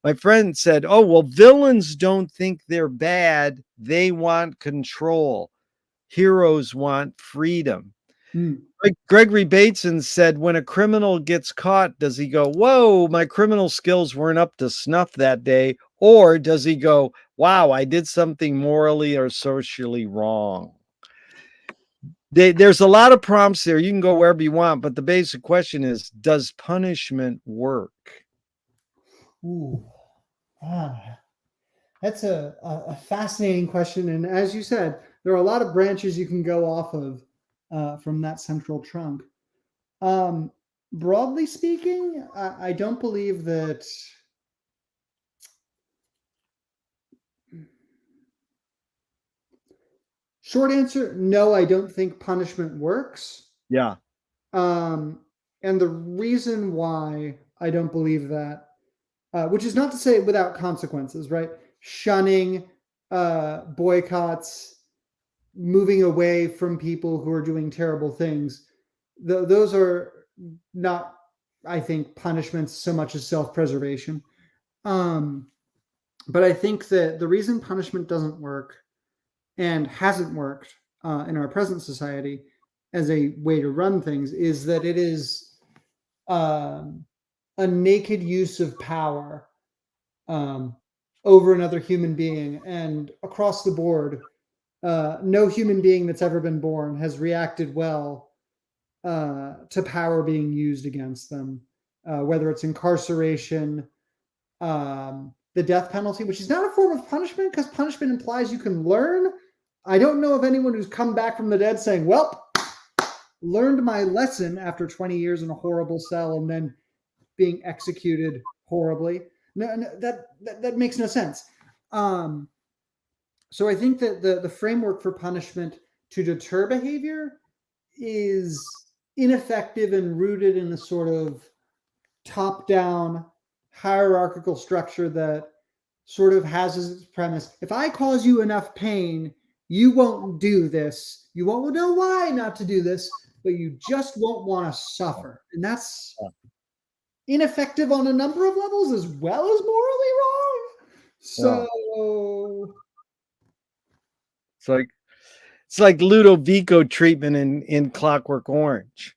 My friend said, oh, well, villains don't think they're bad. They want control. Heroes want freedom. Gregory Bateson said, when a criminal gets caught, does he go, whoa, my criminal skills weren't up to snuff that day? Or does he go, wow, I did something morally or socially wrong? There's a lot of prompts there. You can go wherever you want, but the basic question is, does punishment work? Ooh. That's a fascinating question. And as you said, there are a lot of branches you can go off of from that central trunk. Broadly speaking, I don't believe that short answer, no, I don't think punishment works. Yeah. And the reason why I don't believe that, which is not to say without consequences, right? Shunning, boycotts, moving away from people who are doing terrible things. Those are not, I think, punishments so much as self-preservation. But I think that the reason punishment doesn't work and hasn't worked in our present society as a way to run things is that it is a naked use of power over another human being. And across the board, no human being that's ever been born has reacted well to power being used against them, whether it's incarceration, the death penalty, which is not a form of punishment because punishment implies you can learn. I don't know of anyone who's come back from the dead saying, well, learned my lesson after 20 years in a horrible cell and then being executed horribly. No, that makes no sense. So I think that the framework for punishment to deter behavior is ineffective and rooted in a sort of top-down hierarchical structure that sort of has as its premise, if I cause you enough pain, you won't do this. You won't know why not to do this, but you just won't want to suffer. And that's ineffective on a number of levels as well as morally wrong. So it's like Ludovico treatment in Clockwork Orange.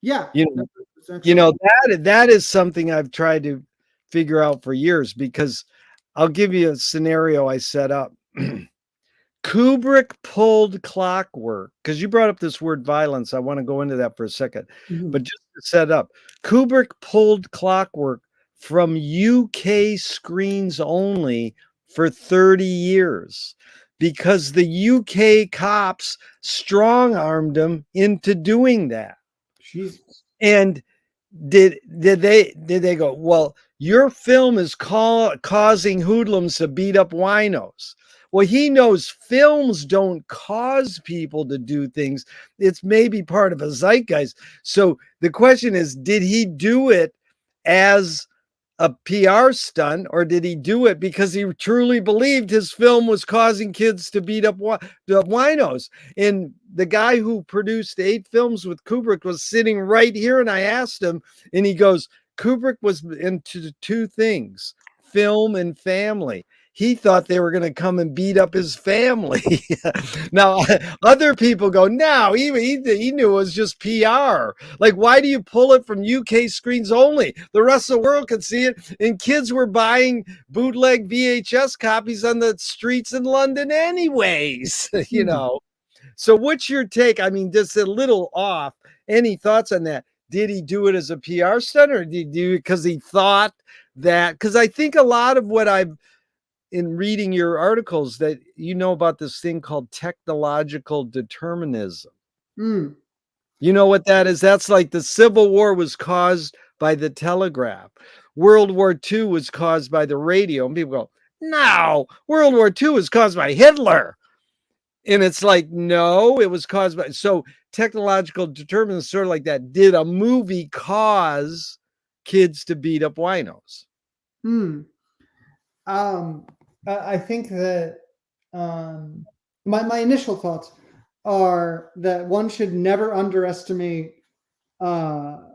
Yeah. You know, that is something I've tried to figure out for years, because I'll give you a scenario I set up. Kubrick pulled Clockwork, because you brought up this word violence. I want to go into that for a second. But just to set up, Kubrick pulled Clockwork from UK screens only for 30 years because the UK cops strong-armed him into doing that. Jesus. And did they go, well, your film is causing hoodlums to beat up winos? Well, he knows films don't cause people to do things. It's maybe part of a zeitgeist. So the question is, did he do it as a PR stunt, or did he do it because he truly believed his film was causing kids to beat up winos? And the guy who produced 8 films with Kubrick was sitting right here, and I asked him, and he goes, Kubrick was into 2 things, film and family. He thought they were going to come and beat up his family. Now, other people go, no, he knew it was just PR. Like, why do you pull it from UK screens only? The rest of the world could see it. And kids were buying bootleg VHS copies on the streets in London anyways, you know. So what's your take? I mean, just a little off. Any thoughts on that? Did he do it as a PR stunt, or did he do it because he thought that? Because I think a lot of what I've, in reading your articles, that you know about this thing called technological determinism. You know what that is? That's like the Civil War was caused by the telegraph. World War II was caused by the radio. And people go, no, World War II was caused by Hitler. And it's like, no, it was caused by, so technological determinism is sort of like that. Did a movie cause kids to beat up winos? I think that my initial thoughts are that one should never underestimate the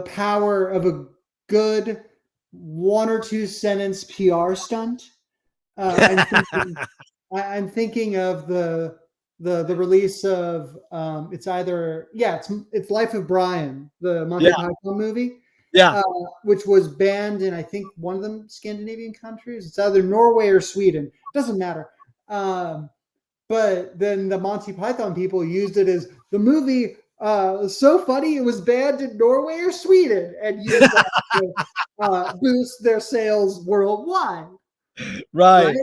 power of a good 1 or 2 sentence PR stunt. I'm thinking of the release of it's Life of Brian, the Monty Python movie. Which was banned in, I think, one of them Scandinavian countries. It's either Norway or Sweden. It doesn't matter. But then the Monty Python people used it as the movie so funny it was banned in Norway or Sweden, and used that to boost their sales worldwide. Right?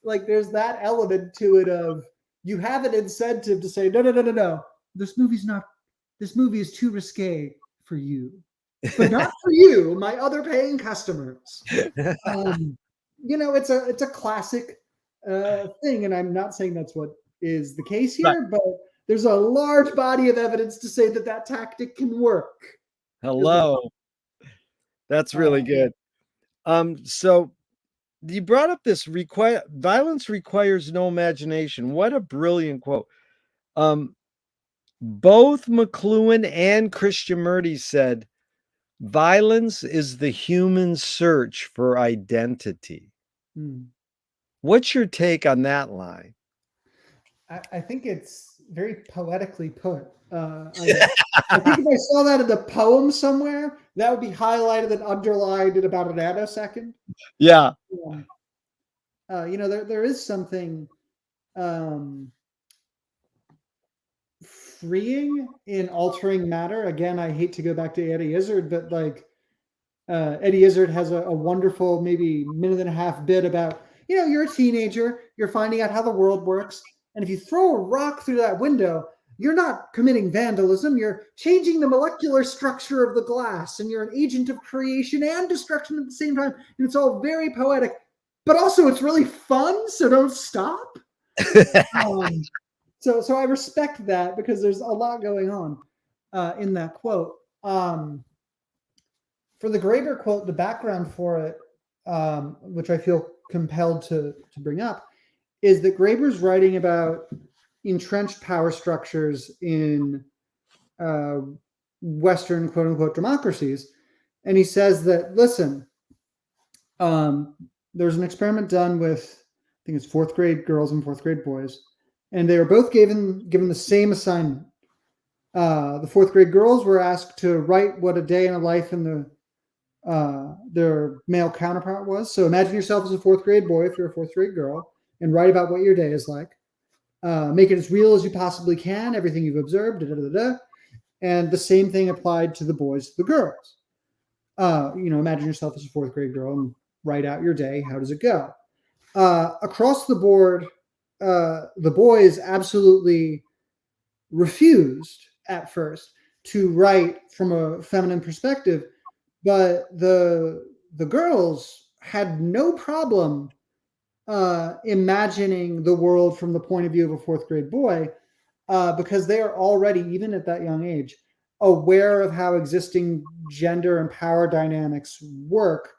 Like there's that element to it of you have an incentive to say no. This movie is too risque for you. But not for you, my other paying customers. You know, it's a classic thing, and I'm not saying that's what is the case here, but there's a large body of evidence to say that tactic can work. Hello, that's really good. So you brought up this violence requires no imagination. What a brilliant quote. Both McLuhan and Krishnamurti said, Violence is the human search for identity. Hmm. What's your take on that line? I think it's very poetically put. I think if I saw that in the poem somewhere, that would be highlighted and underlined in about a nanosecond. Yeah. Um, there is something um, freeing in altering matter. Again, I hate to go back to Eddie Izzard, but like Eddie Izzard has a wonderful, maybe minute and a half bit about, you're a teenager, you're finding out how the world works. And if you throw a rock through that window, you're not committing vandalism. You're changing the molecular structure of the glass, and you're an agent of creation and destruction at the same time. And it's all very poetic, but also it's really fun. So don't stop. Um, so I respect that because there's a lot going on in that quote. For the Graeber quote, the background for it, which I feel compelled to bring up, is that Graeber's writing about entrenched power structures in Western quote unquote democracies. And he says that, listen, there's an experiment done with, I think it's fourth grade girls and fourth grade boys, and they were both given the same assignment. The fourth grade girls were asked to write what a day in a life in their male counterpart was. So imagine yourself as a fourth grade boy if you're a fourth grade girl, and write about what your day is like. Make it as real as you possibly can, everything you've observed, da, da, da, da. And the same thing applied to the boys, to the girls. Imagine yourself as a fourth grade girl and write out your day. How does it go? Across the board, the boys absolutely refused at first to write from a feminine perspective, but the girls had no problem imagining the world from the point of view of a fourth grade boy, because they are already, even at that young age, aware of how existing gender and power dynamics work.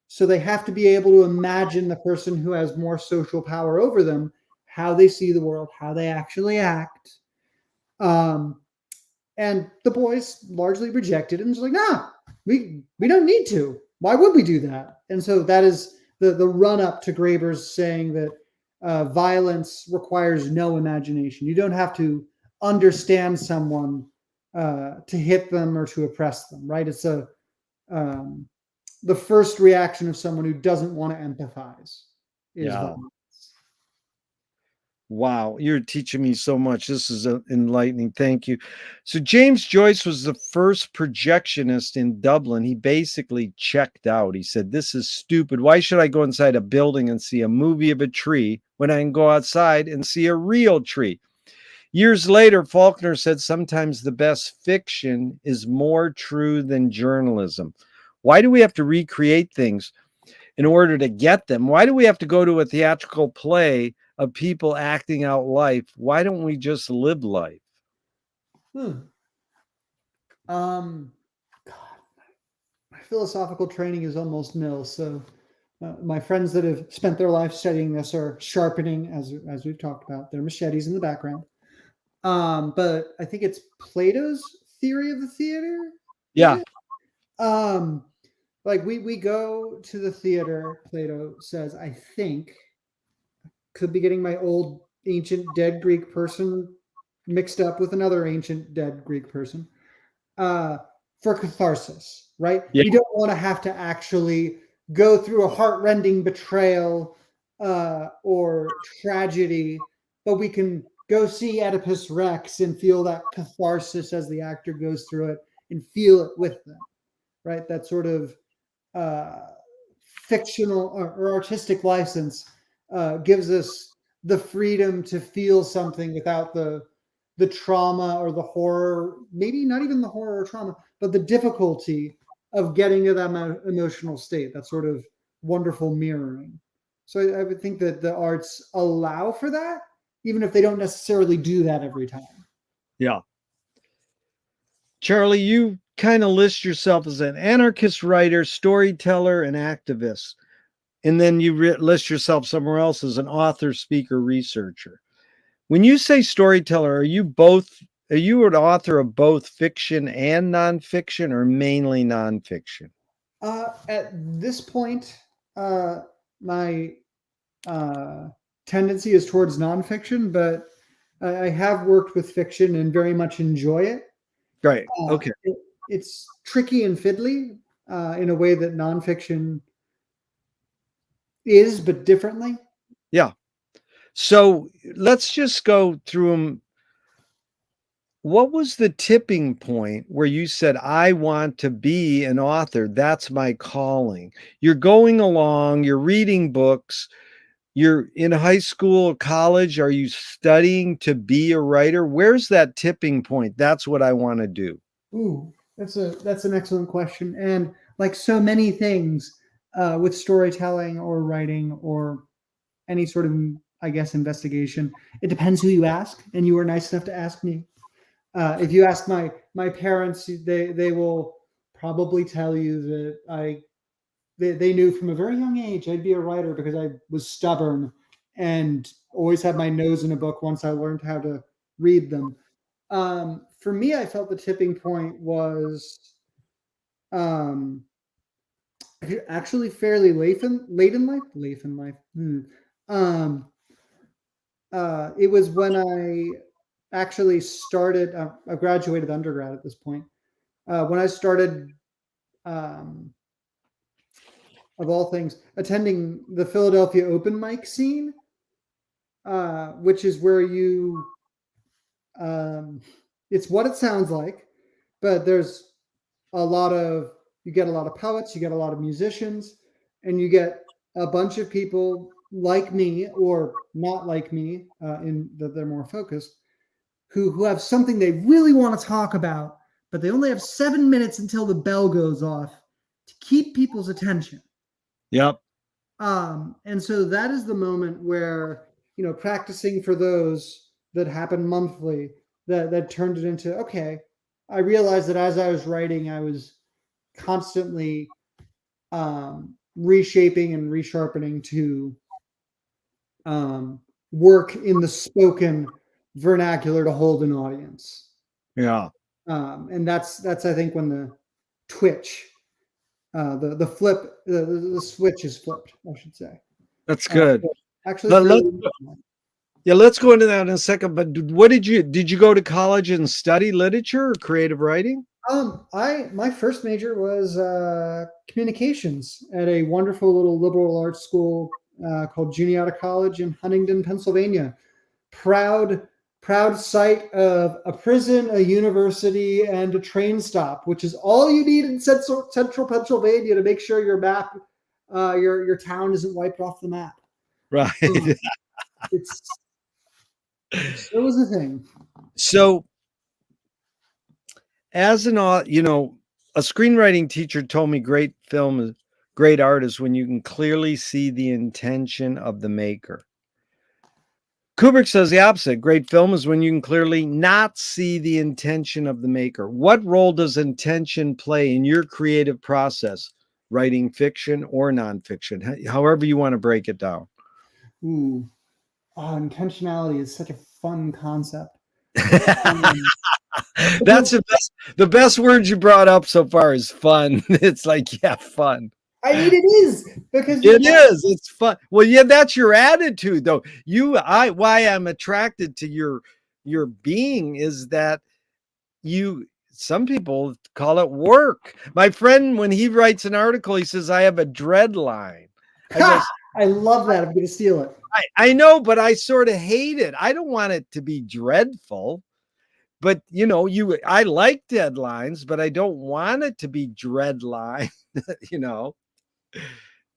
So they have to be able to imagine the person who has more social power over them, how they see the world, how they actually act. And the boys largely rejected it and was like, nah, we don't need to. Why would we do that? And so that is the run up to Graeber's saying that violence requires no imagination. You don't have to understand someone to hit them or to oppress them, right? It's the first reaction of someone who doesn't want to empathize is violence. Wow, you're teaching me so much. This is enlightening. Thank you. So James Joyce was the first projectionist in Dublin. He basically checked out. He said, "This is stupid. Why should I go inside a building and see a movie of a tree when I can go outside and see a real tree?" Years later, Faulkner said sometimes the best fiction is more true than journalism. Why do we have to recreate things in order to get them? Why do we have to go to a theatrical play of people acting out life? Why don't we just live life? God, my philosophical training is almost nil. So my friends that have spent their life studying this are sharpening, as we've talked about, their machetes in the background. But I think it's Plato's theory of the theater. Yeah. Like we go to the theater, Plato says, I think, could be getting my old ancient dead Greek person mixed up with another ancient dead Greek person, for catharsis, right? Yeah. We don't want to have to actually go through a heartrending betrayal or tragedy, but we can go see Oedipus Rex and feel that catharsis as the actor goes through it and feel it with them, right? That sort of fictional or artistic license gives us the freedom to feel something without the trauma or the horror, maybe not even the horror or trauma, but the difficulty of getting to that emotional state, that sort of wonderful mirroring. So I would think that the arts allow for that, even if they don't necessarily do that every time. Yeah. Charlie, you kind of list yourself as an anarchist writer, storyteller, and activist. And then you list yourself somewhere else as an author, speaker, researcher. When you say storyteller, are you both Are you an author of both fiction and nonfiction, or mainly nonfiction? At this point, my tendency is towards nonfiction, but I have worked with fiction and very much enjoy it. Great. Okay. It's tricky and fiddly in a way that nonfiction is, but differently. Yeah. So let's just go through them. What was the tipping point where you said, I want to be an author? That's my calling. You're going along, you're reading books, you're in high school or college. Are you studying to be a writer? Where's that tipping point? That's what I want to do. Ooh, that's an excellent question. And like so many things with storytelling or writing or any sort of, I guess, investigation, it depends who you ask. And you were nice enough to ask me. If you ask my parents, they will probably tell you that they knew from a very young age I'd be a writer because I was stubborn and always had my nose in a book once I learned how to read them. For me, I felt the tipping point was um, actually fairly late in life. Late in life. Um, it was when I actually started. I graduated undergrad at this point. When I started, um, of all things, attending the Philadelphia open mic scene, which is where it's what it sounds like, but there's you get a lot of poets, you get a lot of musicians, and you get a bunch of people like me or not like me, in that they're more focused, who have something they really want to talk about, but they only have 7 minutes until the bell goes off to keep people's attention. Yep. And so that is the moment where, practicing for those that happen monthly, that turned it into, okay, I realized that as I was writing, I was constantly reshaping and resharpening to work in the spoken vernacular to hold an audience. Yeah. And that's I think when the twitch, the flip, the switch is flipped, I should say. That's good. Actually, Let, let, fairly. yeah, let's go into that in a second. But what did you go to college and study literature or creative writing? My first major was communications at a wonderful little liberal arts school called Juniata College in Huntingdon, Pennsylvania. Proud, proud site of a prison, a university, and a train stop, which is all you need in central Pennsylvania to make sure your map, your town isn't wiped off the map. Right. It's it was a thing. So as a screenwriting teacher told me great art is when you can clearly see the intention of the maker. Kubrick says the opposite. Great film is when you can clearly not see the intention of the maker. What role does intention play in your creative process, writing fiction or nonfiction, however you want to break it down? Ooh, intentionality is such a fun concept. Um, That's the best word you brought up so far is fun. It's like, yeah, fun. I mean, it is because It's fun. Well, yeah, that's your attitude though. Why I'm attracted to your being is that some people call it work. My friend, when he writes an article, he says, I have a dread line. I love that. I'm going to steal it. I know, but I sort of hate it. I don't want it to be dreadful. But I like deadlines, but I don't want it to be dreadline,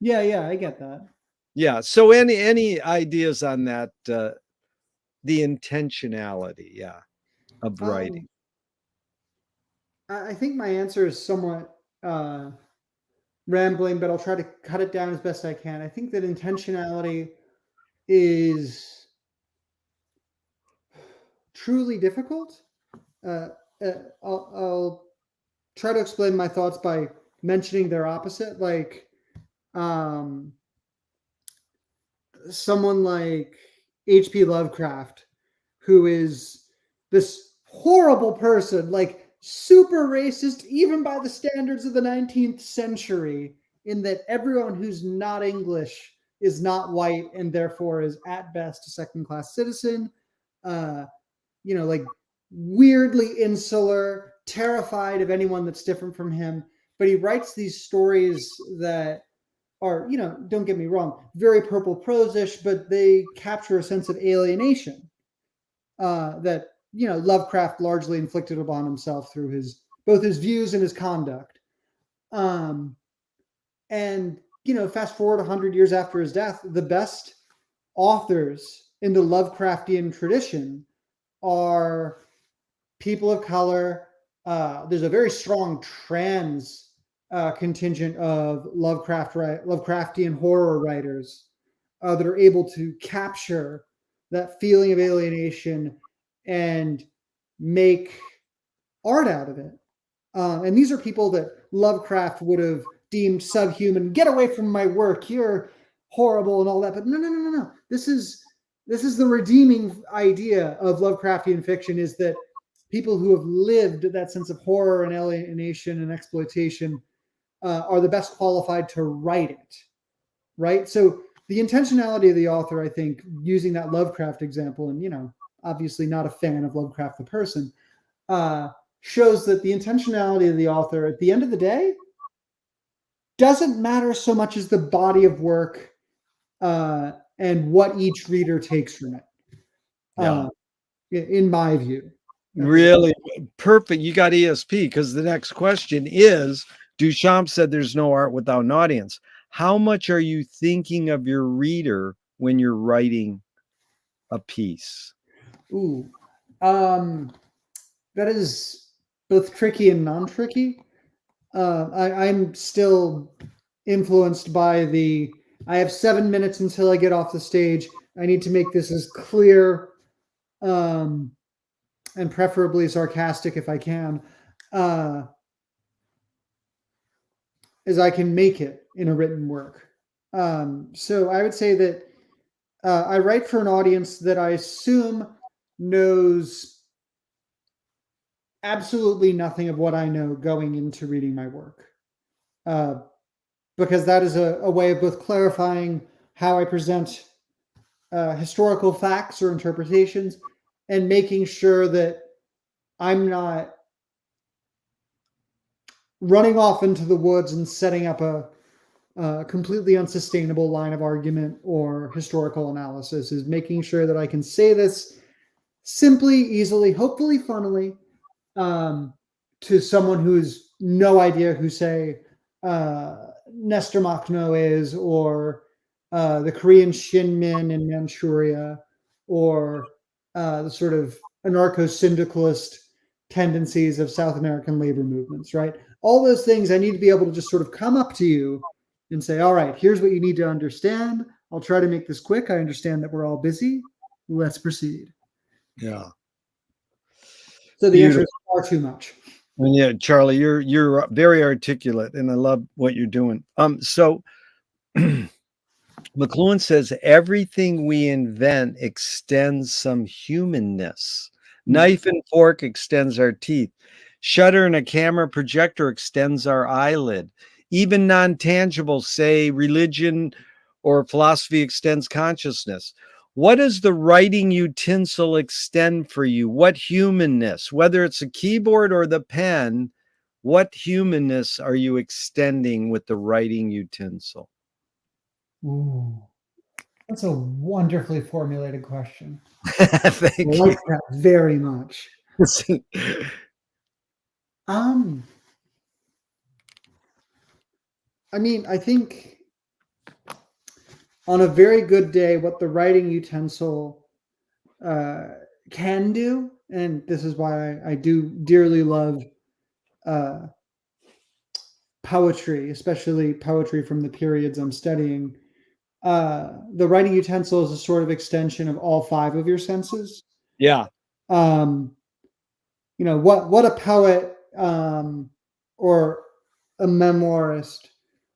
Yeah, I get that. Yeah. So any ideas on that, the intentionality, yeah, of writing? I think my answer is somewhat rambling, but I'll try to cut it down as best I can. I think that intentionality is truly difficult. Uh, I'll try to explain my thoughts by mentioning their opposite. Like um, someone like H.P. Lovecraft, who is this horrible person, like super racist, even by the standards of the 19th century, in that everyone who's not English is not white and therefore is at best a second-class citizen. Like weirdly insular, terrified of anyone that's different from him. But he writes these stories that are, don't get me wrong, very purple prose-ish, but they capture a sense of alienation that Lovecraft largely inflicted upon himself through both his views and his conduct. And fast forward 100 years after his death, the best authors in the Lovecraftian tradition are people of color. There's a very strong trans contingent of Lovecraftian horror writers that are able to capture that feeling of alienation and make art out of it. And these are people that Lovecraft would have deemed subhuman. Get away from my work. You're horrible and all that. But no. This is the redeeming idea of Lovecraftian fiction, is that people who have lived that sense of horror and alienation and exploitation are the best qualified to write it, right? So the intentionality of the author, I think, using that Lovecraft example, and obviously not a fan of Lovecraft the person, shows that the intentionality of the author, at the end of the day, doesn't matter so much as the body of work and what each reader takes from it. In my view. Really perfect. You got ESP, because the next question is, Duchamp said there's no art without an audience. How much are you thinking of your reader when you're writing a piece? Ooh, that is both tricky and non-tricky. I'm still influenced by I have 7 minutes until I get off the stage. I need to make this as clear and preferably sarcastic if I can, as I can make it in a written work. So I would say that I write for an audience that I assume knows absolutely nothing of what I know going into reading my work. Because that is a way of both clarifying how I present historical facts or interpretations, and making sure that I'm not running off into the woods and setting up a completely unsustainable line of argument or historical analysis. Is making sure that I can say this simply, easily, hopefully funnily, to someone who's no idea who, say, Nestor Makhno is, or the Korean Shinmin in Manchuria, or the sort of anarcho-syndicalist tendencies of South American labor movements, right? All those things, I need to be able to just sort of come up to you and say, all right, here's what you need to understand. I'll try to make this quick. I understand that we're all busy. Let's proceed. Yeah. So the answer is far too much. And yeah, Charlie, you're very articulate, and I love what you're doing. So McLuhan says everything we invent extends some humanness. Knife and fork extends our teeth. Shutter and a camera projector extends our eyelid. Even non-tangible, say religion or philosophy, extends consciousness. What does the writing utensil extend for you? What humanness? Whether it's a keyboard or the pen, what humanness are you extending with the writing utensil? Ooh, that's a wonderfully formulated question. Thank I like that very much. I mean, I think on a very good day, what the writing utensil can do, and this is why I do dearly love poetry, especially poetry from the periods I'm studying. The writing utensil is a sort of extension of all five of your senses. Yeah. What a poet or a memoirist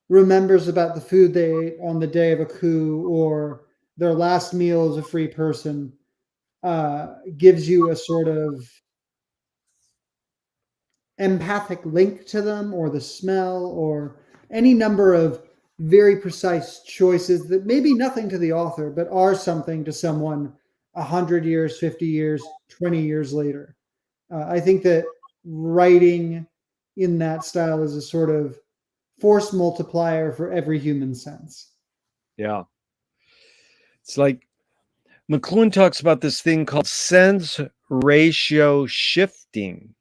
remembers about the food they ate on the day of a coup, or their last meal as a free person, gives you a sort of empathic link to them, or the smell, or any number of very precise choices that may be nothing to the author, but are something to someone 100 years, 50 years, 20 years later. I think that writing in that style is a sort of force multiplier for every human sense. Yeah. It's like McLuhan talks about this thing called sense ratio shifting.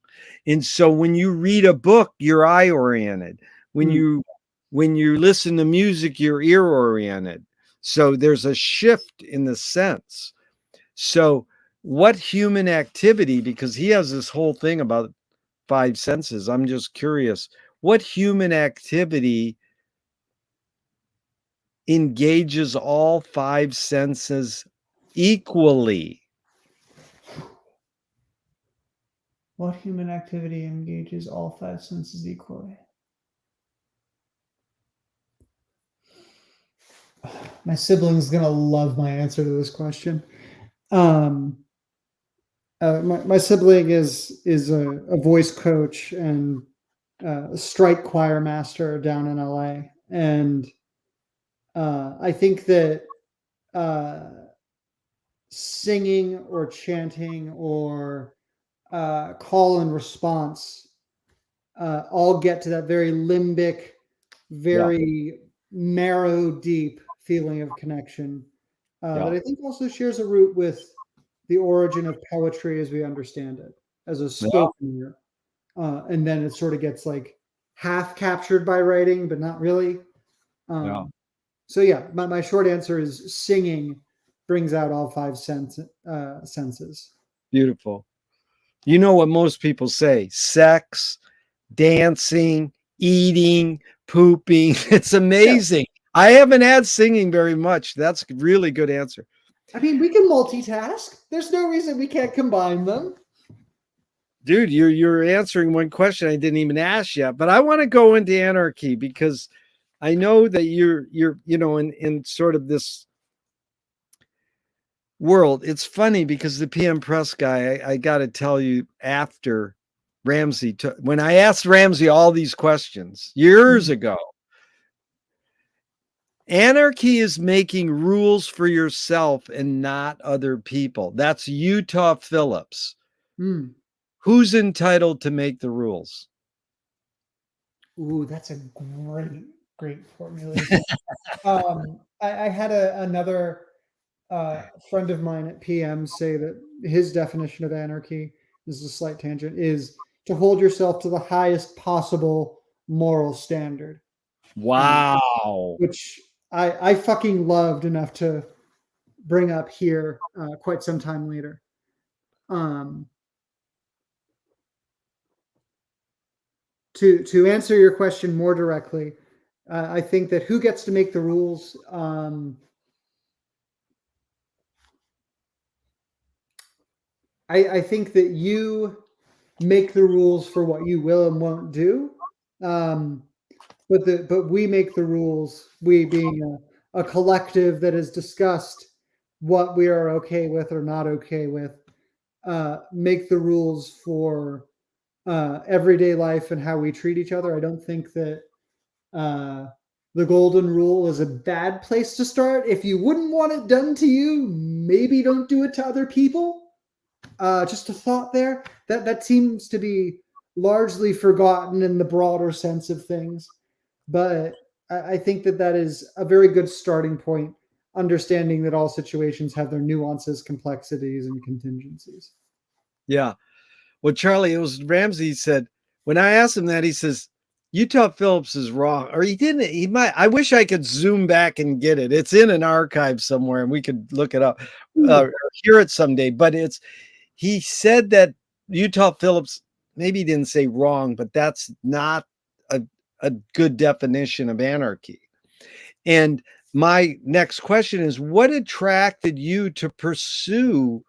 And so when you read a book, you're eye oriented. When you listen to music, you're ear oriented. So there's a shift in the sense. So what human activity, because he has this whole thing about 5 senses. I'm just curious, what human activity engages all 5 senses equally? What human activity engages all 5 senses equally? My sibling's gonna love my answer to this question. My sibling is a voice coach and a strike choir master down in LA, and I think that singing or chanting or call and response all get to that very limbic, very marrow deep feeling of connection that I think also shares a root with the origin of poetry as we understand it, as a spoken word. And then it sort of gets like half captured by writing, but not really. So yeah, my short answer is singing brings out all 5 senses. Beautiful. You know what most people say: sex, dancing, eating, pooping. It's amazing. I haven't had singing very much. That's a really good answer. I mean, we can multitask. There's no reason we can't combine them. Dude, you're answering one question I didn't even ask yet, but I want to go into anarchy because I know that you're in sort of this world. It's funny because the PM Press guy, I got to tell you, after Ramsey, when I asked Ramsey all these questions years ago, anarchy is making rules for yourself and not other people. That's Utah Phillips. Who's entitled to make the rules? Ooh, that's a great formulation. I had another friend of mine at PM say that his definition of anarchy, this is a slight tangent, is to hold yourself to the highest possible moral standard. Wow. Which I fucking loved enough to bring up here quite some time later. To answer your question more directly, I think that who gets to make the rules? I think that you make the rules for what you will and won't do, but we make the rules. We being a collective that has discussed what we are okay with or not okay with, make the rules for everyday life and how we treat each other. I don't think that the golden rule is a bad place to start. If you wouldn't want it done to you, maybe don't do it to other people. Just a thought there. That seems to be largely forgotten in the broader sense of things. But I think that is a very good starting point, understanding that all situations have their nuances, complexities, and contingencies. Yeah. Well, Charlie, it was Ramsey said, when I asked him that, he says, Utah Phillips is wrong. Or he didn't, he might, I wish I could zoom back and get it. It's in an archive somewhere and we could look it up or hear it someday. But he said that Utah Phillips, maybe he didn't say wrong, but that's not a good definition of anarchy. And my next question is, what attracted you to pursue,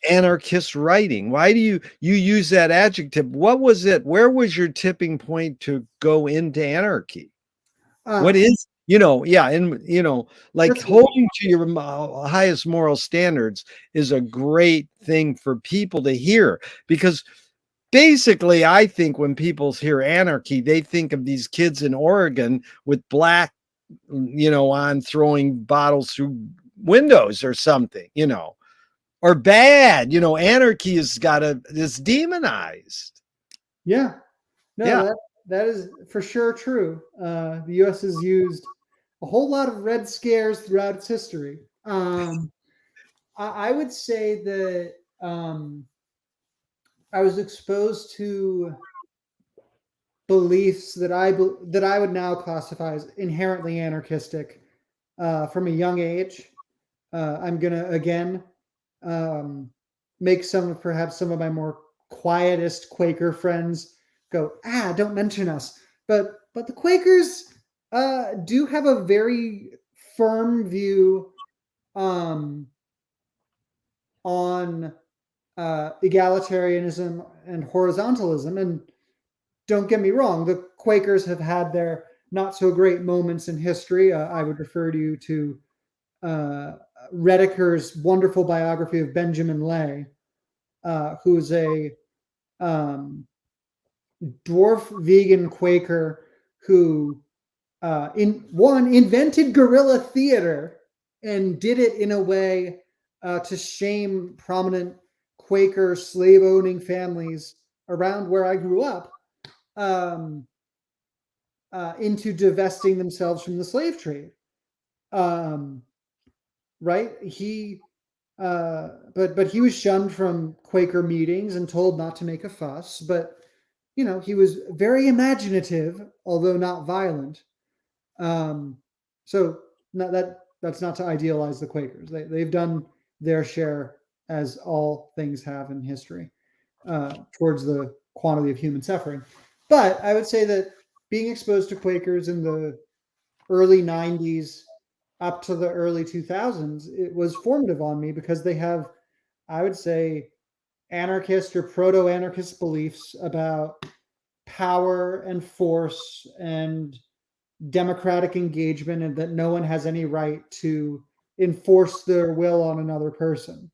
anarchist writing? Why do you use that adjective? What was it? Where was your tipping point to go into anarchy? What is, like holding to your highest moral standards is a great thing for people to hear, because basically, I think when people hear anarchy, they think of these kids in Oregon with black, on throwing bottles through windows or something, or bad. Anarchy is demonized. Yeah. No, Yeah. that is for sure true. The U.S. has used a whole lot of red scares throughout its history. I would say that I was exposed to beliefs that I would now classify as inherently anarchistic from a young age. I'm gonna again make perhaps some of my more quietest Quaker friends go, don't mention us. But the Quakers do have a very firm view on egalitarianism and horizontalism. And don't get me wrong, the Quakers have had their not so great moments in history. I would refer you to Rediker's wonderful biography of Benjamin Lay, who's a dwarf vegan Quaker who invented guerrilla theater and did it in a way to shame prominent Quaker slave owning families around where I grew up into divesting themselves from the slave trade. Right? But he was shunned from Quaker meetings and told not to make a fuss. But he was very imaginative, although not violent. So that's not to idealize the Quakers. They've done their share, as all things have in history, towards the quantity of human suffering. But I would say that being exposed to Quakers in the early 90s up to the early 2000s, it was formative on me because they have, I would say, anarchist or proto-anarchist beliefs about power and force and democratic engagement, and that no one has any right to enforce their will on another person.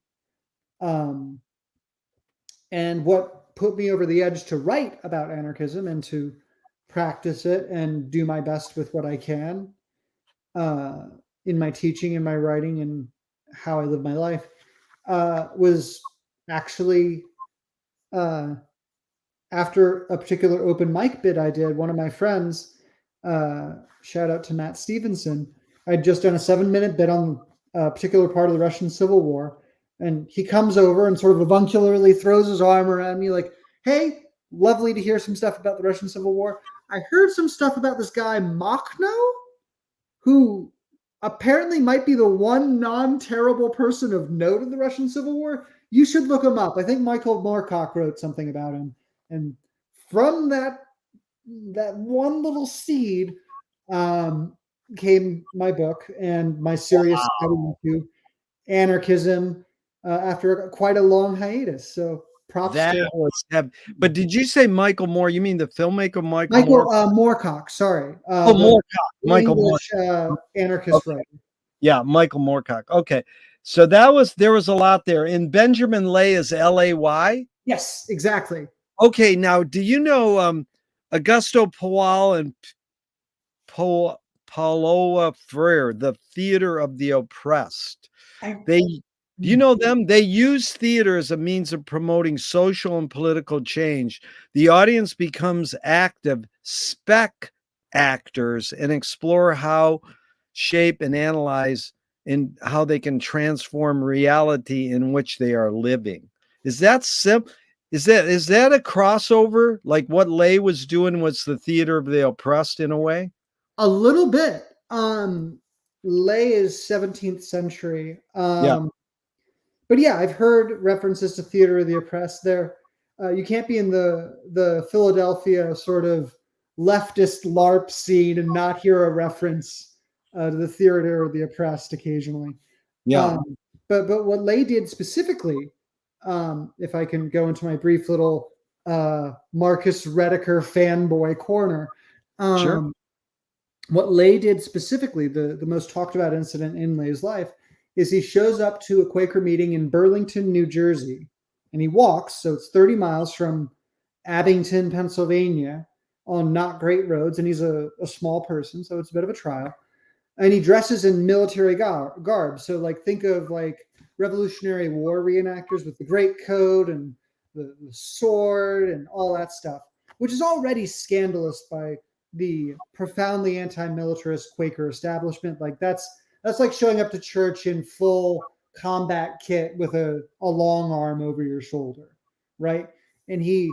And what put me over the edge to write about anarchism and to practice it and do my best with what I can in my teaching and my writing and how I live my life was actually after a particular open mic bit I did. One of my friends, shout out to Matt Stevenson, I'd just done a 7-minute bit on a particular part of the Russian Civil War. And he comes over and sort of avuncularly throws his arm around me like, hey, lovely to hear some stuff about the Russian Civil War. I heard some stuff about this guy, Makhno, who apparently might be the one non-terrible person of note in the Russian Civil War. You should look him up. I think Michael Moorcock wrote something about him. And from that one little seed came my book and my serious study into anarchism after quite a long hiatus. So props to but did you say Michael Moore? You mean the filmmaker Michael Moorcock? Sorry. Moorcock. Michael English anarchist writer. Yeah, Michael Moorcock. Okay. So there was a lot there. In Benjamin Lay is Lay? Yes, exactly. Okay, now do you know Augusto Powell and Paola Freire, the Theater of the Oppressed? Do you know them? They use theater as a means of promoting social and political change. The audience becomes active spec actors and explore how shape and analyze and how they can transform reality in which they are living. Is that simple? Is that a crossover? Like what Lay was doing was the theater of the oppressed in a way? A little bit. Lay is 17th century. Yeah. But yeah, I've heard references to theater of the oppressed there. You can't be in the Philadelphia sort of leftist LARP scene and not hear a reference to the theater of the oppressed occasionally. Yeah. But what Lay did specifically, if I can go into my brief little Marcus Rediker fanboy corner, Sure. what Lay did specifically, the most talked about incident in Lay's life, is he shows up to a Quaker meeting in Burlington, New Jersey, and he walks. So it's 30 miles from Abington, Pennsylvania, on not great roads, and he's a small person, so it's a bit of a trial. And he dresses in military garb. So, like, think of like Revolutionary War reenactors with the great coat and the sword and all that stuff, which is already scandalous by the profoundly anti-militarist Quaker establishment. Like, that's like showing up to church in full combat kit with a long arm over your shoulder, right? And he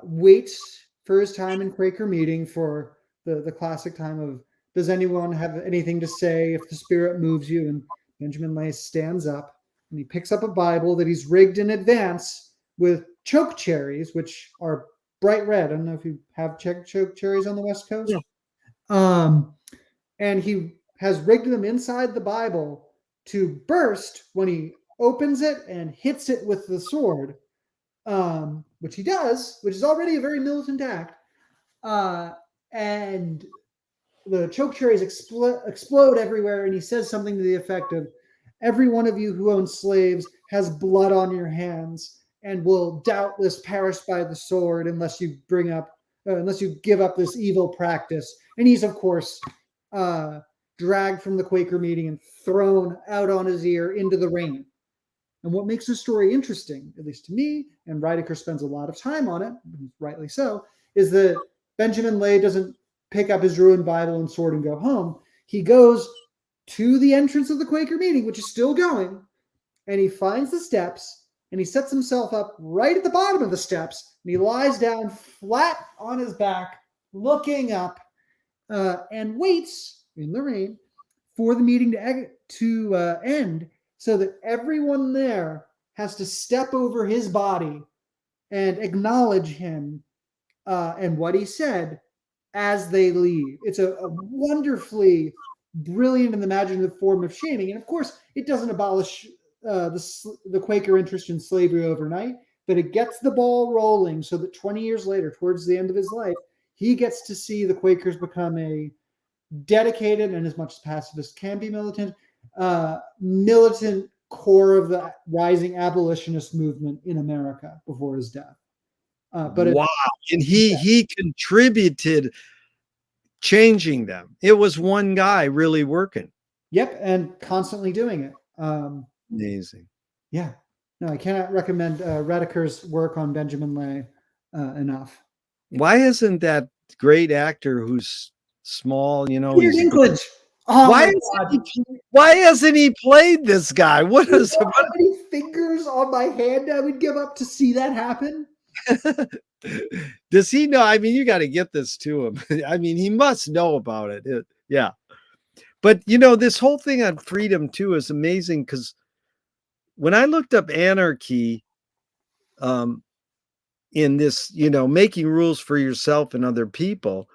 waits for his time in Quaker meeting for the classic time of, does anyone have anything to say if the Spirit moves you? And Benjamin Lay stands up and he picks up a Bible that he's rigged in advance with choke cherries, which are bright red. I don't know if you have choke cherries on the West Coast. Yeah. And he has rigged them inside the Bible to burst when he opens it and hits it with the sword, which he does, which is already a very militant act. And the choke cherries explode everywhere, and he says something to the effect of, every one of you who owns slaves has blood on your hands and will doubtless perish by the sword unless you give up this evil practice. And he's, of course, dragged from the Quaker meeting and thrown out on his ear into the rain. And what makes this story interesting, at least to me, and Ridecker spends a lot of time on it, rightly so, is that Benjamin Lay doesn't pick up his ruined Bible and sword and go home. He goes to the entrance of the Quaker meeting, which is still going, and he finds the steps, and he sets himself up right at the bottom of the steps, and he lies down flat on his back, looking up, and waits in the rain for the meeting to end, so that everyone there has to step over his body and acknowledge him and what he said as they leave. It's a wonderfully brilliant and imaginative form of shaming. And of course, it doesn't abolish the Quaker interest in slavery overnight, but it gets the ball rolling so that 20 years later, towards the end of his life, he gets to see the Quakers become a dedicated, and as much as pacifists can be militant core of the rising abolitionist movement in America before his death. Wow. And he contributed changing them. It was one guy really working. Yep. And constantly doing it. Amazing. Yeah. No, I cannot recommend Redicker's work on Benjamin Lay enough. Why isn't that great actor who's small, Peter Dinklage. Oh, why hasn't he played this guy? How many fingers on my hand I would give up to see that happen? Does he know? I mean, you got to get this to him. I mean, he must know about it. Yeah. But, this whole thing on freedom, too, is amazing because when I looked up anarchy in this, making rules for yourself and other people,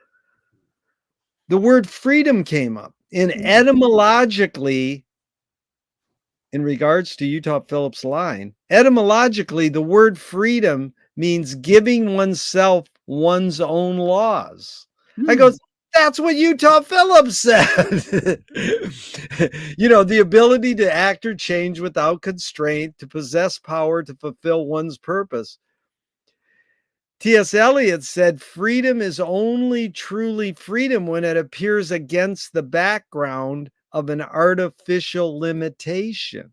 the word freedom came up. And etymologically, in regards to Utah Phillips' line, etymologically, the word freedom means giving oneself one's own laws. I go, that's what Utah Phillips said. The ability to act or change without constraint, to possess power to fulfill one's purpose. T.S. Eliot said, freedom is only truly freedom when it appears against the background of an artificial limitation,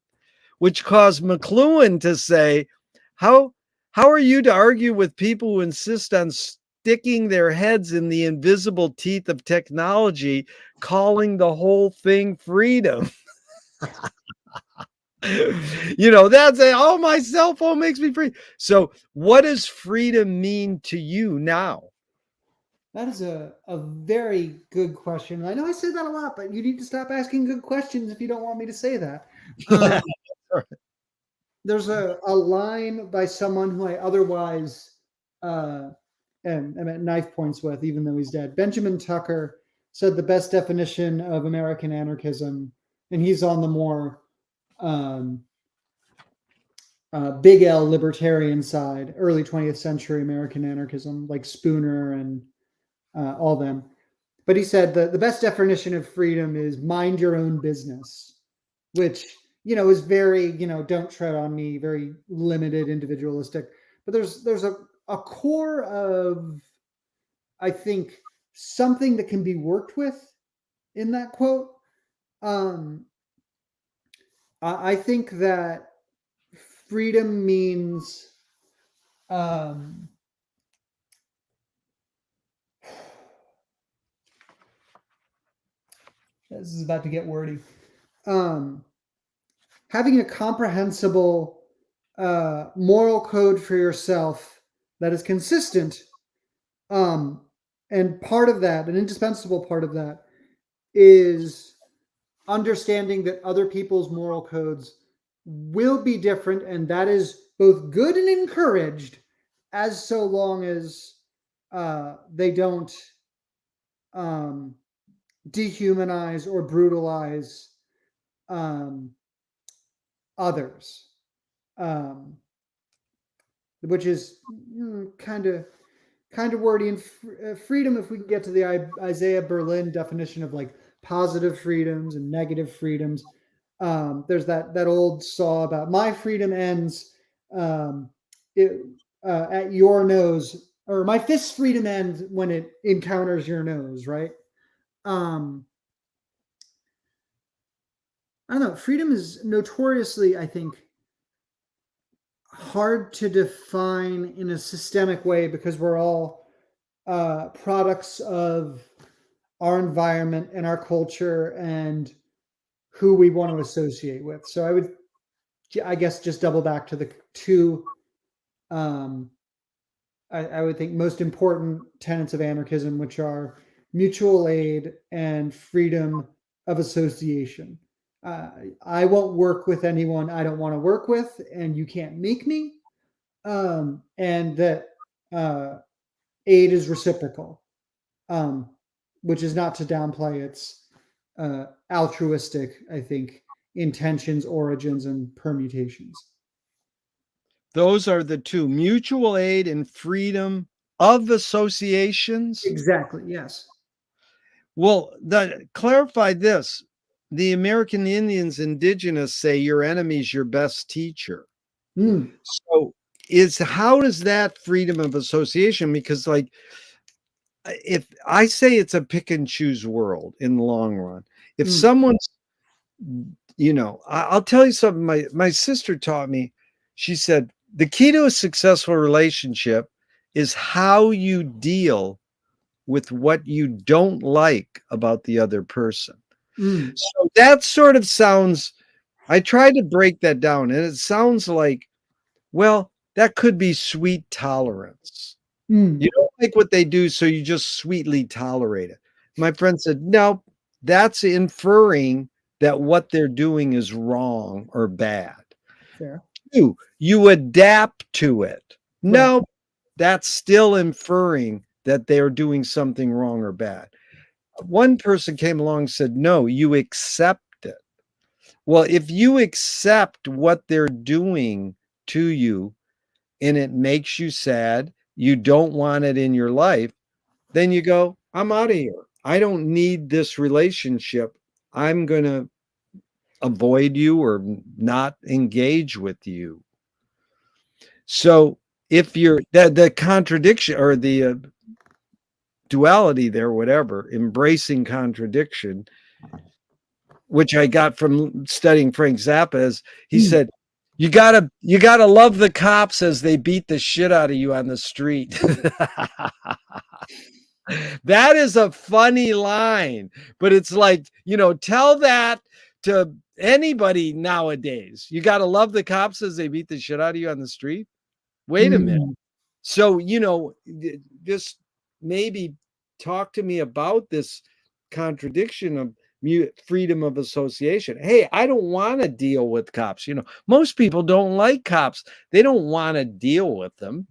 which caused McLuhan to say, how are you to argue with people who insist on sticking their heads in the invisible teeth of technology, calling the whole thing freedom? That's my cell phone makes me free. So what does freedom mean to you now? That is a very good question. I know I say that a lot, but you need to stop asking good questions if you don't want me to say that. There's a line by someone who I otherwise am at knife points with, even though he's dead. Benjamin Tucker said the best definition of American anarchism, and he's on the more big L libertarian side, early 20th century American anarchism, like Spooner and all them. But he said the best definition of freedom is mind your own business, which, is very, don't tread on me, very limited, individualistic. But there's a a core of, I think, something that can be worked with in that quote. I think that freedom means this is about to get wordy. Having a comprehensible moral code for yourself that is consistent. And part of that, an indispensable part of that, is understanding that other people's moral codes will be different, and that is both good and encouraged, as so long as they don't dehumanize or brutalize others, which is kind of wordy. And freedom, if we can get to the Isaiah Berlin definition of like positive freedoms and negative freedoms, there's that old saw about my freedom ends at your nose, or my fist's freedom ends when it encounters your nose, right? I don't know. Freedom is notoriously, I think, hard to define in a systemic way because we're all products of our environment and our culture and who we want to associate with. So I guess, just double back to the two, I would think, most important tenets of anarchism, which are mutual aid and freedom of association. I won't work with anyone I don't want to work with, and you can't make me. And that aid is reciprocal, which is not to downplay its altruistic, I think, intentions, origins, and permutations. Those are the two: mutual aid and freedom of associations. Exactly. Yes. Well, clarify this. The American Indians, indigenous, say your enemy's your best teacher. So how does that freedom of association? Because like, if I say it's a pick and choose world in the long run, if someone's, I'll tell you something my sister taught me. She said, the key to a successful relationship is how you deal with what you don't like about the other person. So that sort of sounds, I tried to break that down, and it sounds like, well, that could be sweet tolerance. You don't like what they do, so you just sweetly tolerate it. My friend said, no, that's inferring that what they're doing is wrong or bad. Fair. Two, you adapt to it. No, that's still inferring that they're doing something wrong or bad. One person came along and said, no, you accept it. Well, if you accept what they're doing to you and it makes you sad, you don't want it in your life, then you go, I'm out of here. I don't need this relationship. I'm going to avoid you or not engage with you. So if you're the contradiction or the duality there, whatever, embracing contradiction, which I got from studying Frank Zappa, is he said, you gotta love the cops as they beat the shit out of you on the street. That is a funny line, but it's like, tell that to anybody nowadays. You got to love the cops as they beat the shit out of you on the street. Wait a minute. So, just maybe talk to me about this contradiction of freedom of association. Hey, I don't want to deal with cops. Most people don't like cops. They don't want to deal with them.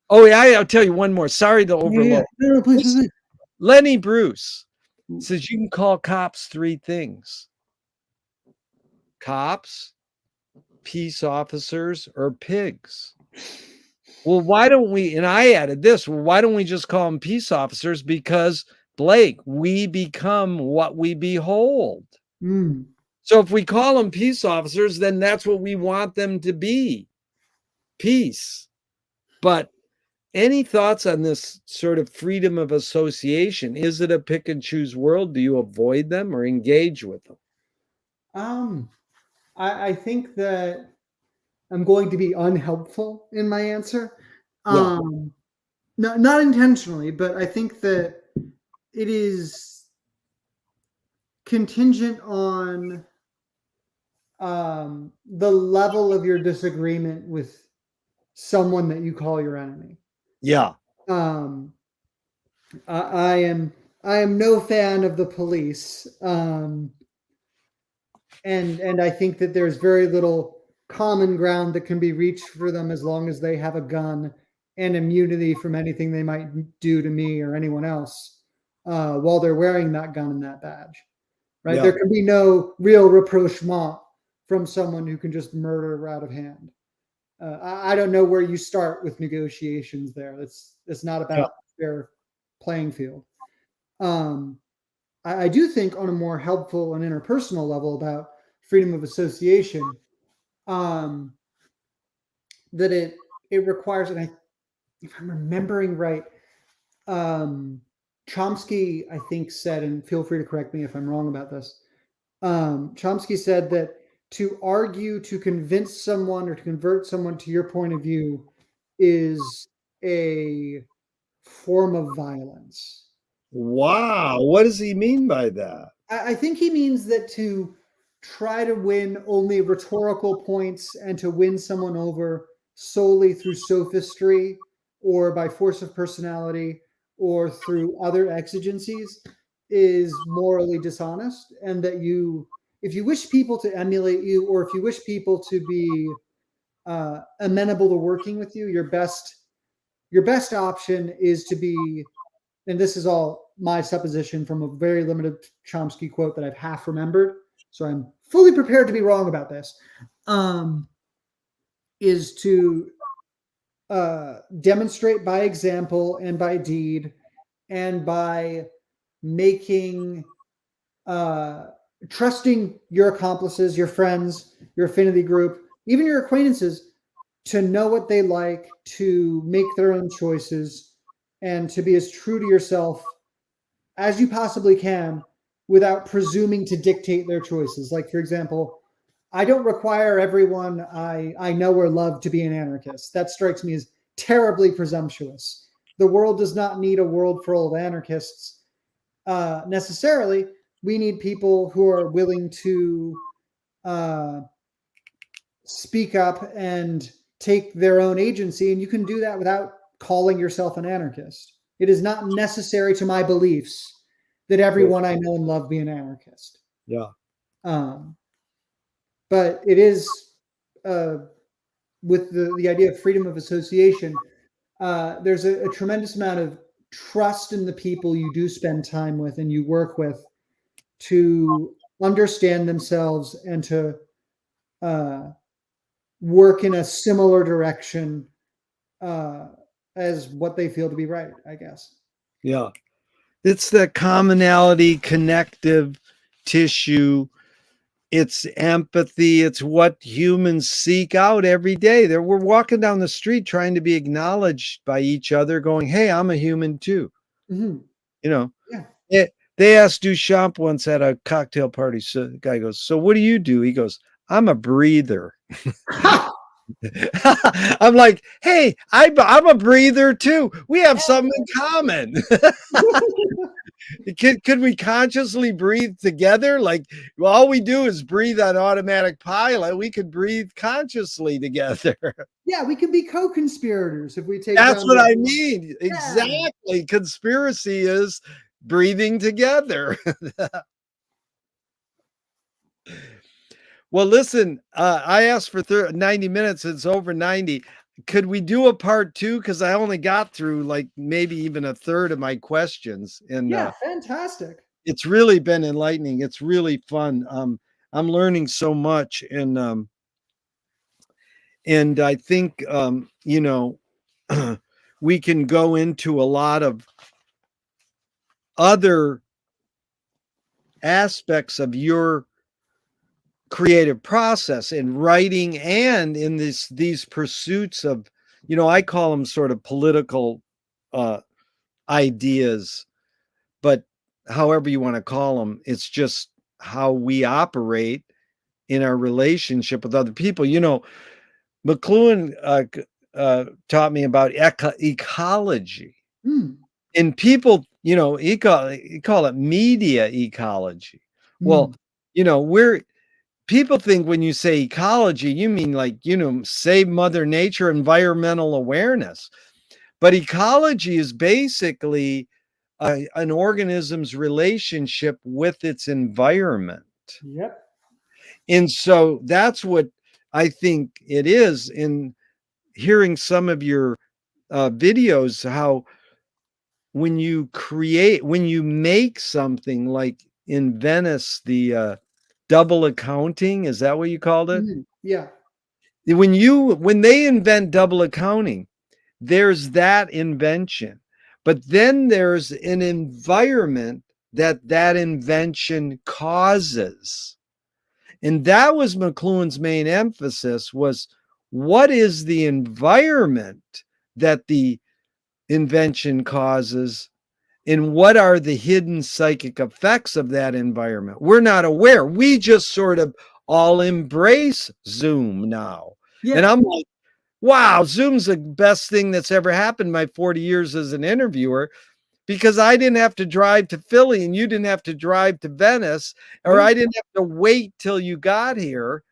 Oh, yeah, I'll tell you one more. Sorry to overload. No, please. Lenny Bruce says you can call cops three things: cops, peace officers, or pigs. Well, why don't we, and I added this, well, why don't we just call them peace officers? Because, Blake, we become what we behold. So if we call them peace officers, then that's what we want them to be. Peace. But any thoughts on this sort of freedom of association? Is it a pick and choose world? Do you avoid them or engage with them? I think that I'm going to be unhelpful in my answer. Yeah. Not intentionally, but I think that it is contingent on the level of your disagreement with someone that you call your enemy. Yeah. Um, I am no fan of the police, and I think that there's very little common ground that can be reached for them as long as they have a gun and immunity from anything they might do to me or anyone else while they're wearing that gun and that badge. Right? Yeah. There can be no real rapprochement from someone who can just murder out of hand. I don't know where you start with negotiations there. It's not about fair playing field. I do think on a more helpful and interpersonal level about freedom of association, that it requires, and if I'm remembering right, Chomsky, I think, said, and feel free to correct me if I'm wrong about this. Chomsky said that to argue, to convince someone or to convert someone to your point of view is a form of violence. Wow. What does he mean by that? I think he means that to try to win only rhetorical points and to win someone over solely through sophistry or by force of personality or through other exigencies is morally dishonest, and that if you wish people to emulate you, or if you wish people to be amenable to working with you, your best option is to be, and this is all my supposition from a very limited Chomsky quote that I've half remembered, so I'm fully prepared to be wrong about this, is to demonstrate by example and by deed and by making trusting your accomplices, your friends, your affinity group, even your acquaintances, to know what they like, to make their own choices, and to be as true to yourself as you possibly can without presuming to dictate their choices. Like, for example, I don't require everyone I know or love to be an anarchist. That strikes me as terribly presumptuous. The world does not need a world full of anarchists necessarily. We need people who are willing to speak up and take their own agency, and you can do that without calling yourself an anarchist. It is not necessary to my beliefs that everyone I know and love be an anarchist. Yeah. But it is with the idea of freedom of association, there's a tremendous amount of trust in the people you do spend time with and you work with to understand themselves and to work in a similar direction as what they feel to be right, I guess. Yeah. It's the commonality, connective tissue. It's empathy. It's what humans seek out every day. We're walking down the street trying to be acknowledged by each other, going, hey, I'm a human too. Mm-hmm. You know, yeah. They asked Duchamp once at a cocktail party. So the guy goes, so what do you do? He goes, I'm a breather. I'm like, hey, I'm a breather too. We have something in common. Could we consciously breathe together? Like, all we do is breathe on automatic pilot. We could breathe consciously together. Yeah, we could be co-conspirators if we take. That's what I mean. Yeah. Exactly. Conspiracy is breathing together. Well, listen, I asked for 90 minutes. It's over 90. Could we do a part 2? Because I only got through like maybe even a third of my questions. And yeah, fantastic. It's really been enlightening. It's really fun. I'm learning so much. And I think, you know, we can go into a lot of other aspects of your creative process in writing and in these pursuits of I call them sort of political ideas, but however you want to call them, it's just how we operate in our relationship with other people. McLuhan taught me about ecology. Mm, And people, he call it media ecology. Well, mm, we're people think when you say ecology, you mean like, save Mother Nature, environmental awareness. But ecology is basically an organism's relationship with its environment. yep. And so that's what I think it is in hearing some of your videos, how when you make something like in Venice, the double accounting, is that what you called it? Yeah. When they invent double accounting, there's that invention, but then there's an environment that invention causes. And that was McLuhan's main emphasis, was what is the environment that the invention causes, and what are the hidden psychic effects of that environment? We're not aware. We just sort of all embrace Zoom now. And Yeah. I'm like, wow, Zoom's the best thing that's ever happened in my 40 years as an interviewer, because I didn't have to drive to Philly and you didn't have to drive to Venice, or Yeah. I didn't have to wait till you got here.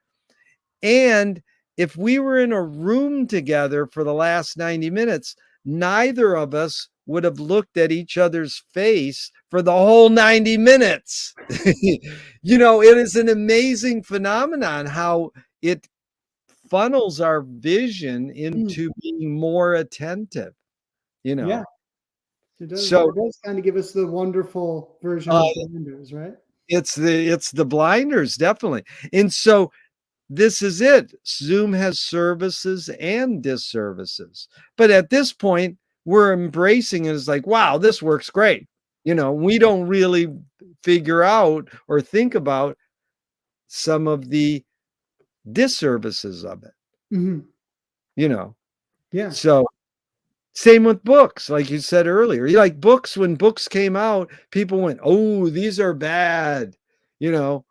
And if we were in a room together for the last 90 minutes, neither of us would have looked at each other's face for the whole 90 minutes. It is an amazing phenomenon how it funnels our vision Mm, into being more attentive, you yeah. know. It does. So It does kind of give us the wonderful version uh, of blinders, right? it's the blinders, definitely. And so this is it. Zoom has services and disservices. But at this point, we're embracing it as like, wow, this works great. We don't really figure out or think about some of the disservices of it, Hmm. you know. Yeah. So same with books, like you said earlier. You like books, when books came out, people went, oh, these are bad, you know,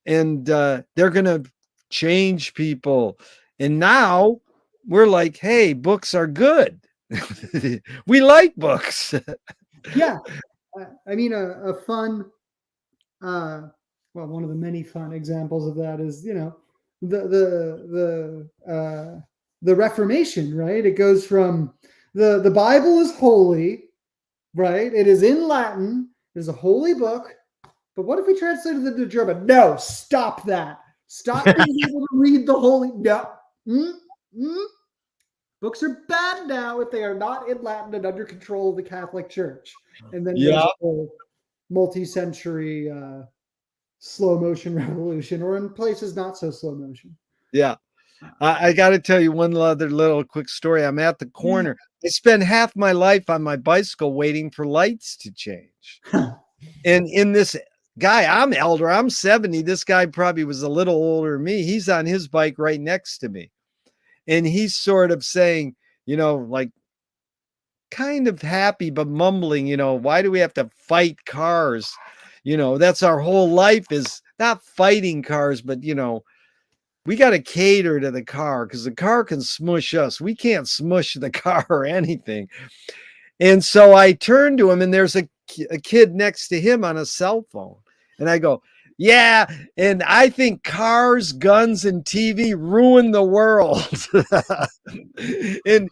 and they're going to change people. And now we're like, hey, books are good. We like books. Yeah. I mean, a fun, uh, well, one of the many fun examples of that is, the Reformation, right? It goes from the Bible is holy, right? It is in Latin. It is a holy book. But what if we translated it to German? No, stop that. Stop being able to read the holy. No. Mm, mm. Books are bad now if they are not in Latin and under control of the Catholic Church. And then there's Yeah. a whole multi-century slow motion revolution, or in places not so slow motion. Yeah. I got to tell you one other little quick story. I'm at the corner. I spend half my life on my bicycle waiting for lights to change. And in this guy, I'm elder, I'm 70. This guy probably was a little older than me. He's on his bike right next to me. And he's sort of saying, like kind of happy, but mumbling, why do we have to fight cars? That's our whole life, is not fighting cars, but, we got to cater to the car because the car can smush us. We can't smush the car or anything. And so I turned to him, and there's a kid next to him on a cell phone. And I go, yeah. And I think cars, guns, and TV ruin the world. And,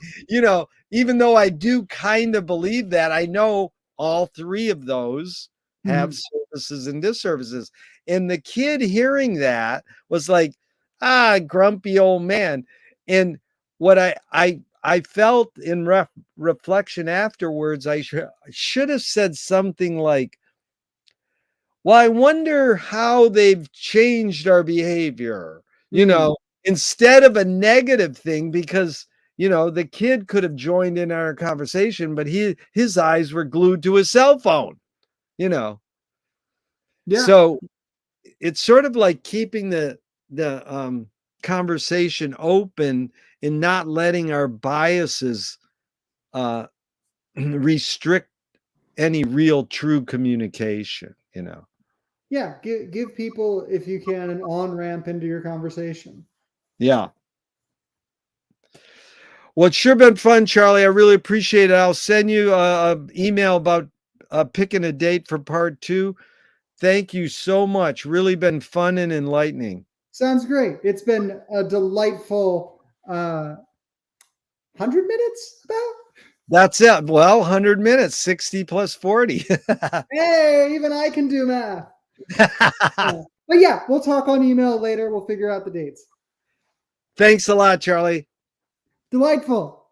even though I do kind of believe that, I know all three of those have services and disservices. And the kid hearing that was like, grumpy old man. And what I felt in reflection afterwards, I should have said something like, well, I wonder how they've changed our behavior, instead of a negative thing, because, the kid could have joined in our conversation, but his eyes were glued to his cell phone, you know. Yeah. So it's sort of like keeping the conversation open and not letting our biases restrict any real true communication, you know. Yeah, give people, if you can, an on-ramp into your conversation. Yeah. Well, it's sure been fun, Charlie. I really appreciate it. I'll send you an email about picking a date for part 2. Thank you so much. Really been fun and enlightening. Sounds great. It's been a delightful 100 minutes about. That's it. Well, 100 minutes, 60 plus 40. Hey, even I can do math. But yeah, we'll talk on email later. We'll figure out the dates. Thanks a lot, Charlie. Delightful.